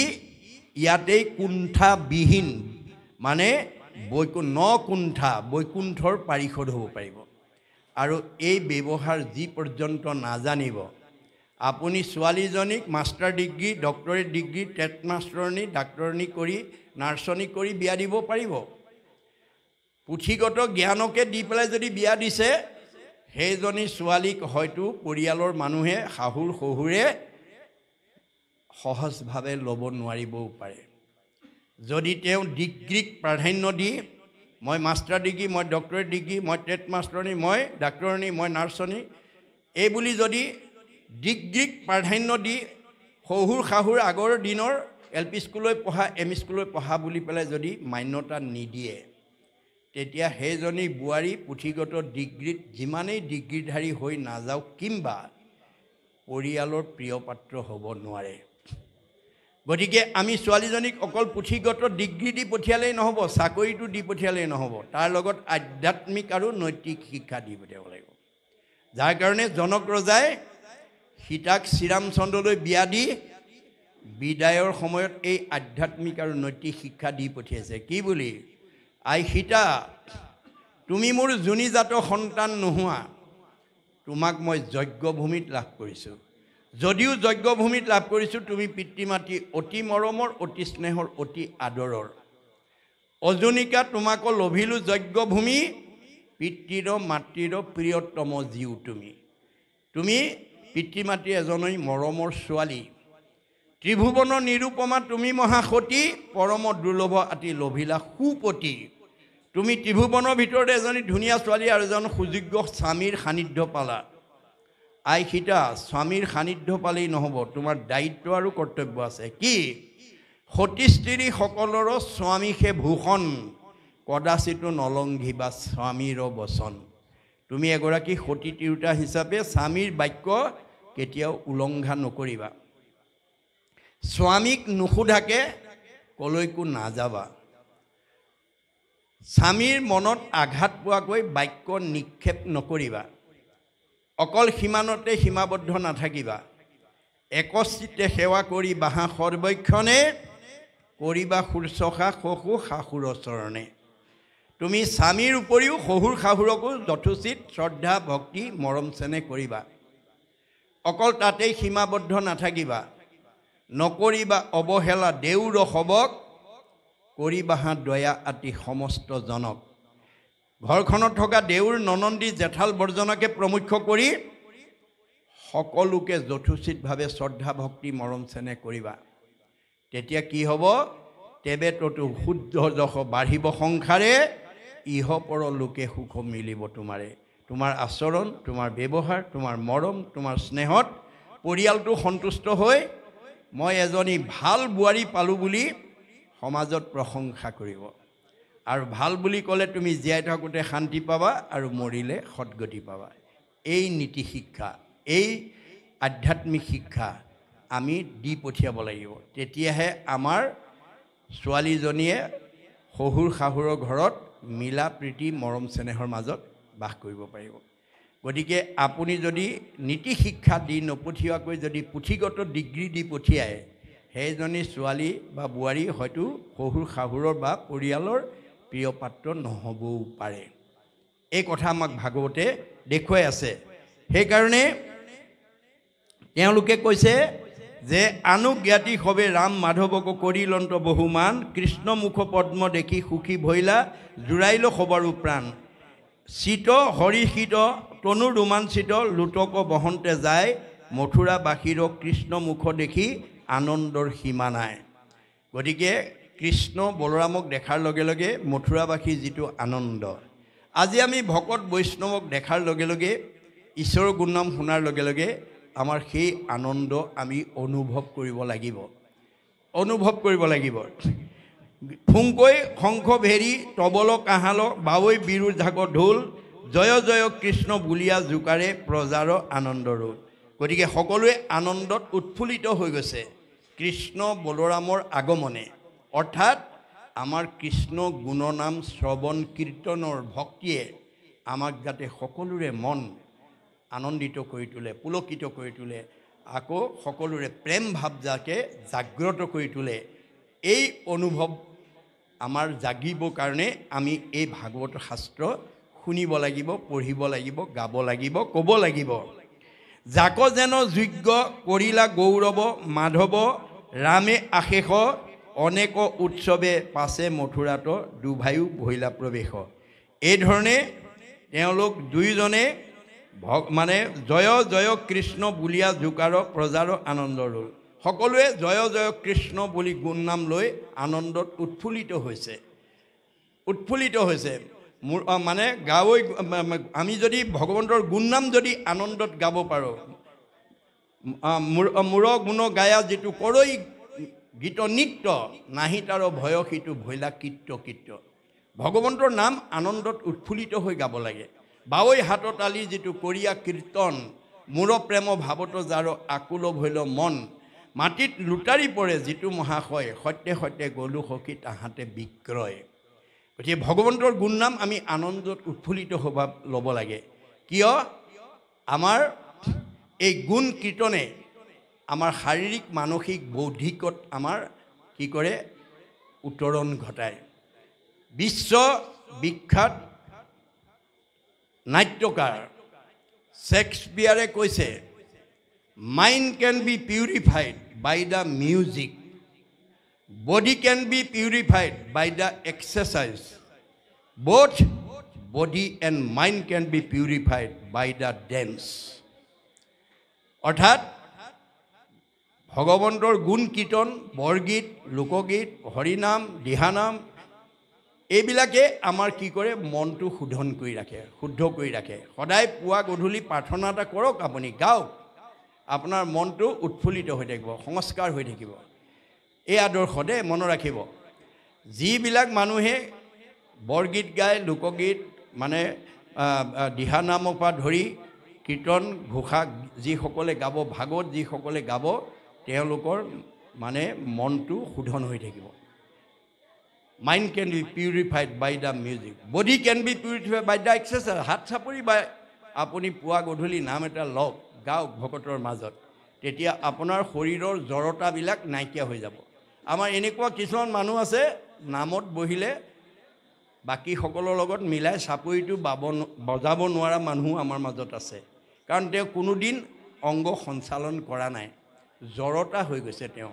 ইয়াতেই কুণ্ঠাবিহীন, মানে কুণ্ঠা বৈকুণ্ঠৰ পাৰিষদ হ'ব পাৰিব। আৰু এই ব্যৱহাৰ যি পৰ্যন্ত নাজানিব, আপুনি ছোৱালীজনীক মাষ্টাৰ ডিগ্ৰী, ডক্টৰেট ডিগ্ৰী, টেট মাষ্টৰণী, ডাক্তৰণী কৰি, নাৰ্ছনী কৰি বিয়া দিব পাৰিব। পুথিগত জ্ঞানকে দি পেলাই যদি বিয়া দিছে, সেইজনী ছোৱালীক হয়তো পৰিয়ালৰ মানুহে, শাহুৰ শহুৰে সহজভাৱে ল'ব নোৱাৰিবও পাৰে। যদি তেওঁ ডিগ্ৰীক প্ৰাধান্য দি, মই মাষ্টাৰ ডিগ্ৰী, মই ডক্টৰেট ডিগ্ৰী, মই টেট মাষ্টৰণী, মই ডাক্তৰণী, মই নাৰ্ছনী, এই বুলি যদি ডিগ্ৰীক প্ৰাধান্য দি শহুৰ শাহুৰ আগৰ দিনৰ LP স্কুললৈ পঢ়া, M স্কুললৈ পঢ়া বুলি পেলাই যদি মান্যতা নিদিয়ে, তেতিয়া সেইজনী বোৱাৰী পুথিগত ডিগ্ৰীত যিমানেই ডিগ্ৰীধাৰী হৈ নাযাওক কিম্বা পৰিয়ালৰ প্ৰিয় পাত্ৰ হ'ব নোৱাৰে। গতিকে আমি ছোৱালীজনীক অকল পুথিগত ডিগ্ৰী দি পঠিয়ালেই নহ'ব, চাকৰিটো দি পঠিয়ালেই নহ'ব, তাৰ লগত আধ্যাত্মিক আৰু নৈতিক শিক্ষা দি পঠিয়াব লাগিব। যাৰ কাৰণে জনক ৰজাই সীতাক শ্ৰীৰামচন্দ্ৰলৈ বিয়া দি বিদায়ৰ সময়ত এই আধ্যাত্মিক আৰু নৈতিক শিক্ষা দি পঠিয়াইছে। কি বুলি? আই সীতা, তুমি মোৰ যোনিজাত সন্তান নোহোৱা, তোমাক মই যজ্ঞভূমিত লাভ কৰিছোঁ। যদিও যজ্ঞভূমিত লাভ কৰিছোঁ, তুমি পিতৃ মাতৃ অতি মৰমৰ, অতি স্নেহৰ, অতি আদৰৰ। অজনিকা তোমাকো লভিলোঁ যজ্ঞভূমি, পিতৃৰ মাতৃৰ প্ৰিয়তম জীৱ তুমি। তুমি পিতৃ মাতৃ এজনী মৰমৰ ছোৱালী। ত্ৰিভুৱনৰ নিৰূপমা তুমি মহাসতী, পৰম দুৰ্লভ আতি লভিলা সুপতি। তুমি ত্ৰিভুৱনৰ ভিতৰতে এজনী ধুনীয়া ছোৱালী আৰু এজন সুযোগ্য স্বামীৰ সান্নিধ্য পালা। আই সীতা, স্বামীৰ সান্নিধ্য পালেই নহ'ব, তোমাৰ দায়িত্ব আৰু কৰ্তব্য আছে। কি? সতী স্ত্ৰী সকলৰো স্বামী সে ভূষণ, কদাচিতো নলংঘিবা স্বামীৰ বচন। তুমি এগৰাকী সতী তিৰোতা হিচাপে স্বামীৰ বাক্য কেতিয়াও উলংঘা নকৰিবা। স্বামীক নুসুধাকে কলৈকো নাযাবা। স্বামীৰ মনত আঘাত পোৱাকৈ বাক্য নিক্ষেপ নকৰিবা। অকল সীমানতে সীমাবদ্ধ নাথাকিবা। একচিতে সেৱা কৰি বাহা সৰ্বক্ষণে, কৰিবা শুশ্ৰূষা শহুৰ শাহুৰৰ চৰণে। তুমি স্বামীৰ উপৰিও শহুৰ শাহুৰকো যথোচিত শ্ৰদ্ধা ভক্তি মৰম চেনেহ কৰিবা। অকল তাতেই সীমাবদ্ধ নাথাকিবা। নকৰিবা অৱহেলা দেউৰ সবক, কৰিবাহা দয়া আতি সমস্ত জনক। ঘৰখনত থকা দেউৰ ননন্দী জেঠাল বৰ্জনকে প্ৰমুখ্য কৰি সকলোকে যথোচিতভাৱে শ্ৰদ্ধা ভক্তি মৰম চেনেহ কৰিবা। তেতিয়া কি হ'ব? তেবে ততো শুদ্ধ যশ বাঢ়িব সংসাৰে, ইহ পৰ লোকে সুখ মিলিব তোমাৰে। তোমাৰ আচৰণ, তোমাৰ ব্যৱহাৰ, তোমাৰ মৰম, তোমাৰ স্নেহত পৰিয়ালটো সন্তুষ্ট হৈ মই এজনী ভাল বোৱাৰী পালোঁ বুলি সমাজত প্ৰশংসা কৰিব। আৰু ভাল বুলি ক'লে তুমি জীয়াই থাকোঁতে শান্তি পাবা আৰু মৰিলে সদগতি পাবা। এই নীতি শিক্ষা, এই আধ্যাত্মিক শিক্ষা আমি দি পঠিয়াব লাগিব। তেতিয়াহে আমাৰ ছোৱালীজনীয়ে শহুৰ শাহুৰৰ ঘৰত মিলা প্ৰীতি মৰম চেনেহৰ মাজত বাস কৰিব পাৰিব। গতিকে আপুনি যদি নীতি শিক্ষা দি নপঠিওৱাকৈ যদি পুথিগত ডিগ্ৰী দি পঠিয়ায়, সেইজনী ছোৱালী বা বোৱাৰী হয়তো শহুৰ শাহুৰৰ বা পৰিয়ালৰ প্ৰিয় পাত্ৰ নহ'বও পাৰে। এই কথা আমাক ভাগৱতে দেখুৱাই আছে। সেইকাৰণে তেওঁলোকে কৈছে যে আনুজ্ঞাতি সবে ৰাম মাধৱক কৰিলন্ত বহুমান, কৃষ্ণ মুখ পদ্ম দেখি সুখী ভৈলা, জোৰাইল সবৰো প্ৰাণ। চিত হৰিষিত তনু ৰোমাঞ্চিত লুটক বহন্তে যায় মথুৰাবাসীৰ কৃষ্ণ মুখ দেখি আনন্দৰ সীমা নাই গতিকে কৃষ্ণ বলৰামক দেখাৰ লগে লগে মথুৰাবাসীৰ যিটো আনন্দ আজি আমি ভকত বৈষ্ণৱক দেখাৰ লগে লগে ঈশ্বৰৰ গুণনাম শুনাৰ লগে লগে আমাৰ সেই আনন্দ আমি অনুভৱ কৰিব লাগিব ফুংকৈ শংখ ভেৰি তবল কাহাল বাৱৈ বিৰু ঝাক ঢোল জয় জয় কৃষ্ণ বুলিয়া জোকাৰে প্ৰজাৰ আনন্দ ৰোল গতিকে সকলোৱে আনন্দত উৎফুল্লিত হৈ গৈছে কৃষ্ণ বলৰামৰ আগমনে অৰ্থাৎ আমাৰ কৃষ্ণ গুণনাম শ্ৰৱণ কীৰ্তনৰ ভক্তিয়ে আমাক যাতে সকলোৰে মন আনন্দিত কৰি তোলে পুলকিত কৰি তোলে আকৌ সকলোৰে প্ৰেম ভাৱ যাকে জাগ্ৰত কৰি তোলে এই অনুভৱ আমাৰ জাগিবৰ কাৰণে আমি এই ভাগৱত শাস্ত্ৰ শুনিব লাগিব পঢ়িব লাগিব গাব লাগিব ক'ব লাগিব যাক যেন যোগ্য কৰিলা গৌৰৱ মাধৱ ৰামে আশেষ অনেক উৎসৱে পাছে মথুৰাত দুভায়ো ভৈলা প্ৰৱেশ এই ধৰণে তেওঁলোক দুইজনে মানে জয় জয় কৃষ্ণ বুলিয়া জোকাৰ প্ৰজাৰ আনন্দ ৰোল সকলোৱে জয় জয় কৃষ্ণ বুলি গুণনাম লৈ আনন্দত উৎফুল্লিত হৈছে মানে গাৱৈ আমি যদি ভগৱন্তৰ গুণনাম যদি আনন্দত গাব পাৰোঁ মূৰ গুণ গায়া যিটো কৰৈ গীত নৃত্য নাহি তাৰ ভয় সিটো ভৈলা কীৰ্ত ভগৱন্তৰ নাম আনন্দত উৎফুল্লিত হৈ গাব লাগে বাৱৈ হাতত আলি যিটো কৰিয়া কীৰ্তন মূৰ প্ৰেম ভাৱত যাৰ আকুল ভৈল মন মাটিত লুটাৰি পৰে যিটো মহাশয় সত্যে সত্যে গলু সখী তাহাঁতে বিক্ৰয় গতিকে ভগৱন্তৰ গুণনাম আমি আনন্দত উৎফুল্লিত হ'ব ল'ব লাগে কিয় আমাৰ এই গুণ কীৰ্তনে আমাৰ শাৰীৰিক মানসিক বৌদ্ধিকত আমাৰ কি কৰে উত্তৰণ ঘটায় বিশ্ব বিখ্যাত নাট্যকাৰ শেক্সপিয়াৰে কৈছে mind can be purified by the music body can be purified by the exercise both body and mind can be purified by the dance অৰ্থাৎ ভগৱন্তৰ গুণ কীৰ্তন বৰগীত লোকগীত হৰিনাম দিহানাম এইবিলাকে আমাৰ কি কৰে মনটো শুদ্ধ কৰি ৰাখে সদায় পুৱা গধূলি প্ৰাৰ্থনা এটা কৰক আপুনি গাওক আপোনাৰ মনটো উৎফুল্লিত হৈ থাকিব সংস্কাৰ হৈ থাকিব এই আদৰ্শতে মনত ৰাখিব যিবিলাক মানুহে বৰগীত গায় লোকগীত মানে দিহানামৰ পৰা ধৰি কীৰ্তন ঘোষা যিসকলে গাব ভাগৱত যিসকলে গাব তেওঁলোকৰ মানে মনটো শোধন হৈ থাকিব mind can be purified by the music body can be purified by the exercise হাত চাপৰি বাই আপুনি পুৱা গধূলি নাম এটা লওক গাওক ভকতৰ মাজত তেতিয়া আপোনাৰ শৰীৰৰ জড়তাবিলাক নাইকিয়া হৈ যাব আমাৰ এনেকুৱা কিছুমান মানুহ আছে নামত বহিলে বাকী সকলৰ লগত মিলাই চাপৰিটো বজাব নোৱাৰা মানুহ আমাৰ মাজত আছে কাৰণ তেওঁ কোনোদিন অংগ সঞ্চালন কৰা নাই জড়তা হৈ গৈছে তেওঁ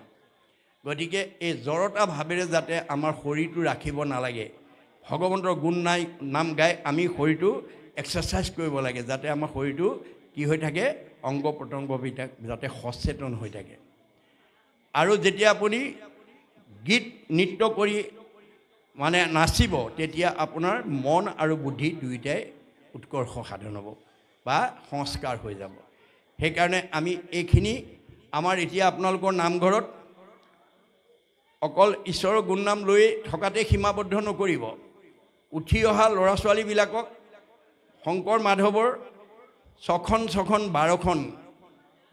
গতিকে এই জড়তা ভাৱেৰে যাতে আমাৰ শৰীৰটো ৰাখিব নালাগে ভগৱন্তৰ গুণ নাম গাই আমি শৰীৰটো এক্সাৰচাইজ কৰিব লাগে যাতে আমাৰ শৰীৰটো কি হৈ থাকে অংগ প্ৰত্যংগবিলাক যাতে সচেতন হৈ থাকে আৰু যেতিয়া আপুনি গীত নৃত্য কৰি মানে নাচিব তেতিয়া আপোনাৰ মন আৰু বুদ্ধি দুইটাই উৎকৰ্ষ সাধন হ'ব বা সংস্কাৰ হৈ যাব সেইকাৰণে আমি এইখিনি আমাৰ এতিয়া আপোনালোকৰ নামঘৰত অকল ঈশ্বৰৰ গুণনাম লৈ থকাতে সীমাবদ্ধ নকৰিব উঠি অহা ল'ৰা ছোৱালীবিলাকক শংকৰ মাধৱৰ 6খন 12খন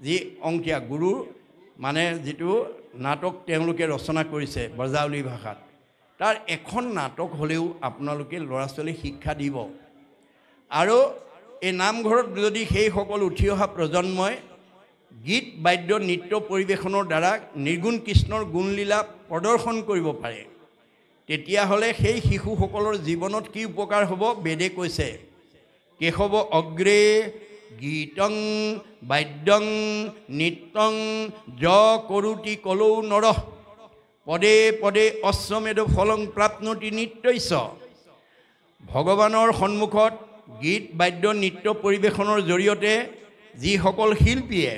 যি অংকীয়া গুৰু মানে যিটো নাটক তেওঁলোকে ৰচনা কৰিছে ব্ৰজাৱলী ভাষাত তাৰ এখন নাটক হ'লেও আপোনালোকে ল'ৰা ছোৱালী শিক্ষা দিব আৰু এই নামঘৰত যদি সেইসকল উঠি অহা প্ৰজন্মই গীত বাদ্য নৃত্য পৰিৱেশনৰ দ্বাৰা নিৰ্গুণ কৃষ্ণৰ গুণলীলা প্ৰদৰ্শন কৰিব পাৰে তেতিয়াহ'লে সেই শিশুসকলৰ জীৱনত কি উপকাৰ হ'ব বেদে কৈছে কেশৱ অগ্ৰে গীতং বাদ্যং নৃত্যং য কৰোতি কলৌ নৰহ পদে পদে অশ্বমেধ ফলং প্ৰাপ্নতি নিত্যৈছ ভগৱানৰ সন্মুখত গীত বাদ্য নৃত্য পৰিৱেশনৰ জৰিয়তে যিসকল শিল্পীয়ে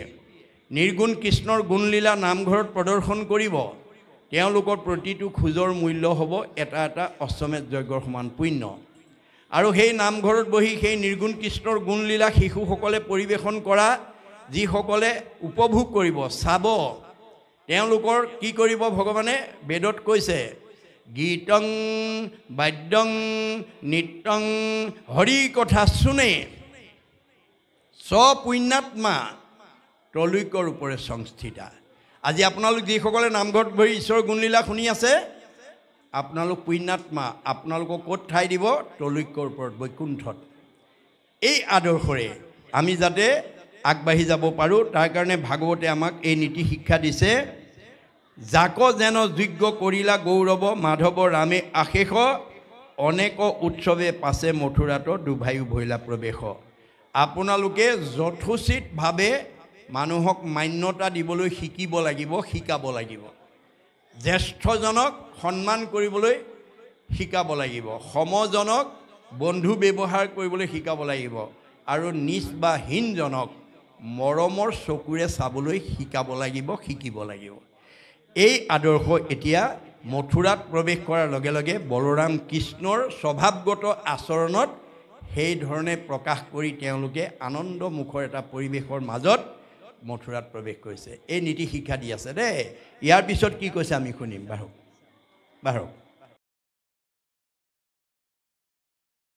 নিৰ্গুণ কৃষ্ণৰ গুণলীলা নামঘৰত প্ৰদৰ্শন কৰিব তেওঁলোকৰ প্ৰতিটো খোজৰ মূল্য হ'ব এটা এটা অশ্বমেধ যজ্ঞৰ সমান পুণ্য। আৰু সেই নামঘৰত বহি সেই নিৰ্গুণ কৃষ্ণৰ গুণলীলা শিশুসকলে পৰিৱেশন কৰা যিসকলে উপভোগ কৰিব চাব তেওঁলোকৰ কি কৰিব ভগৱানে বেদত কৈছে গীতং বাদ্যং নৃত্যং হৰি কথা শুনে স্বপুণ্যাত্মা ত্ৰৈলোক্যৰ ওপৰে সংস্থিতা। আজি আপোনালোক যিসকলে নামঘৰত বহি ঈশ্বৰৰ গুণলীলা শুনি আছে আপোনালোক পুণ্যাত্মা আপোনালোকক ক'ত ঠাই দিব ত্ৰৈলোক্যৰ ওপৰত বৈকুণ্ঠত। এই আদৰ্শৰে আমি যাতে আগবাঢ়ি যাব পাৰোঁ তাৰ কাৰণে ভাগৱতে আমাক এই নীতি শিক্ষা দিছে যাক যেন যোগ্য কৰিলা গৌৰৱ মাধৱ ৰামে আশেষ অনেক উৎসৱে পাছে মথুৰাত দুভায়ু ভৈলা প্ৰৱেশ। আপোনালোকে যথোচিতভাৱে মানুহক মান্যতা দিবলৈ শিকিব লাগিব শিকাব লাগিব জ্যেষ্ঠজনক সন্মান কৰিবলৈ শিকাব লাগিব সমজনক বন্ধু ব্যৱহাৰ কৰিবলৈ শিকাব লাগিব আৰু নিজ বা হীনজনক মৰমৰ চকুৰে চাবলৈ শিকাব লাগিব শিকিব লাগিব। এই আদৰ্শ এতিয়া মথুৰাত প্ৰৱেশ কৰাৰ লগে লগে বলৰাম কৃষ্ণৰ স্বভাৱগত আচৰণত সেই ধৰণে প্ৰকাশ কৰি তেওঁলোকে আনন্দমুখৰ এটা পৰিৱেশৰ মাজত মথুৰাত প্ৰৱেশ কৰিছে। এই নীতি শিক্ষা দি আছে দেই। ইয়াৰ পিছত কি কৈছে আমি শুনিম। বাঢ়ক বাঢ়ক।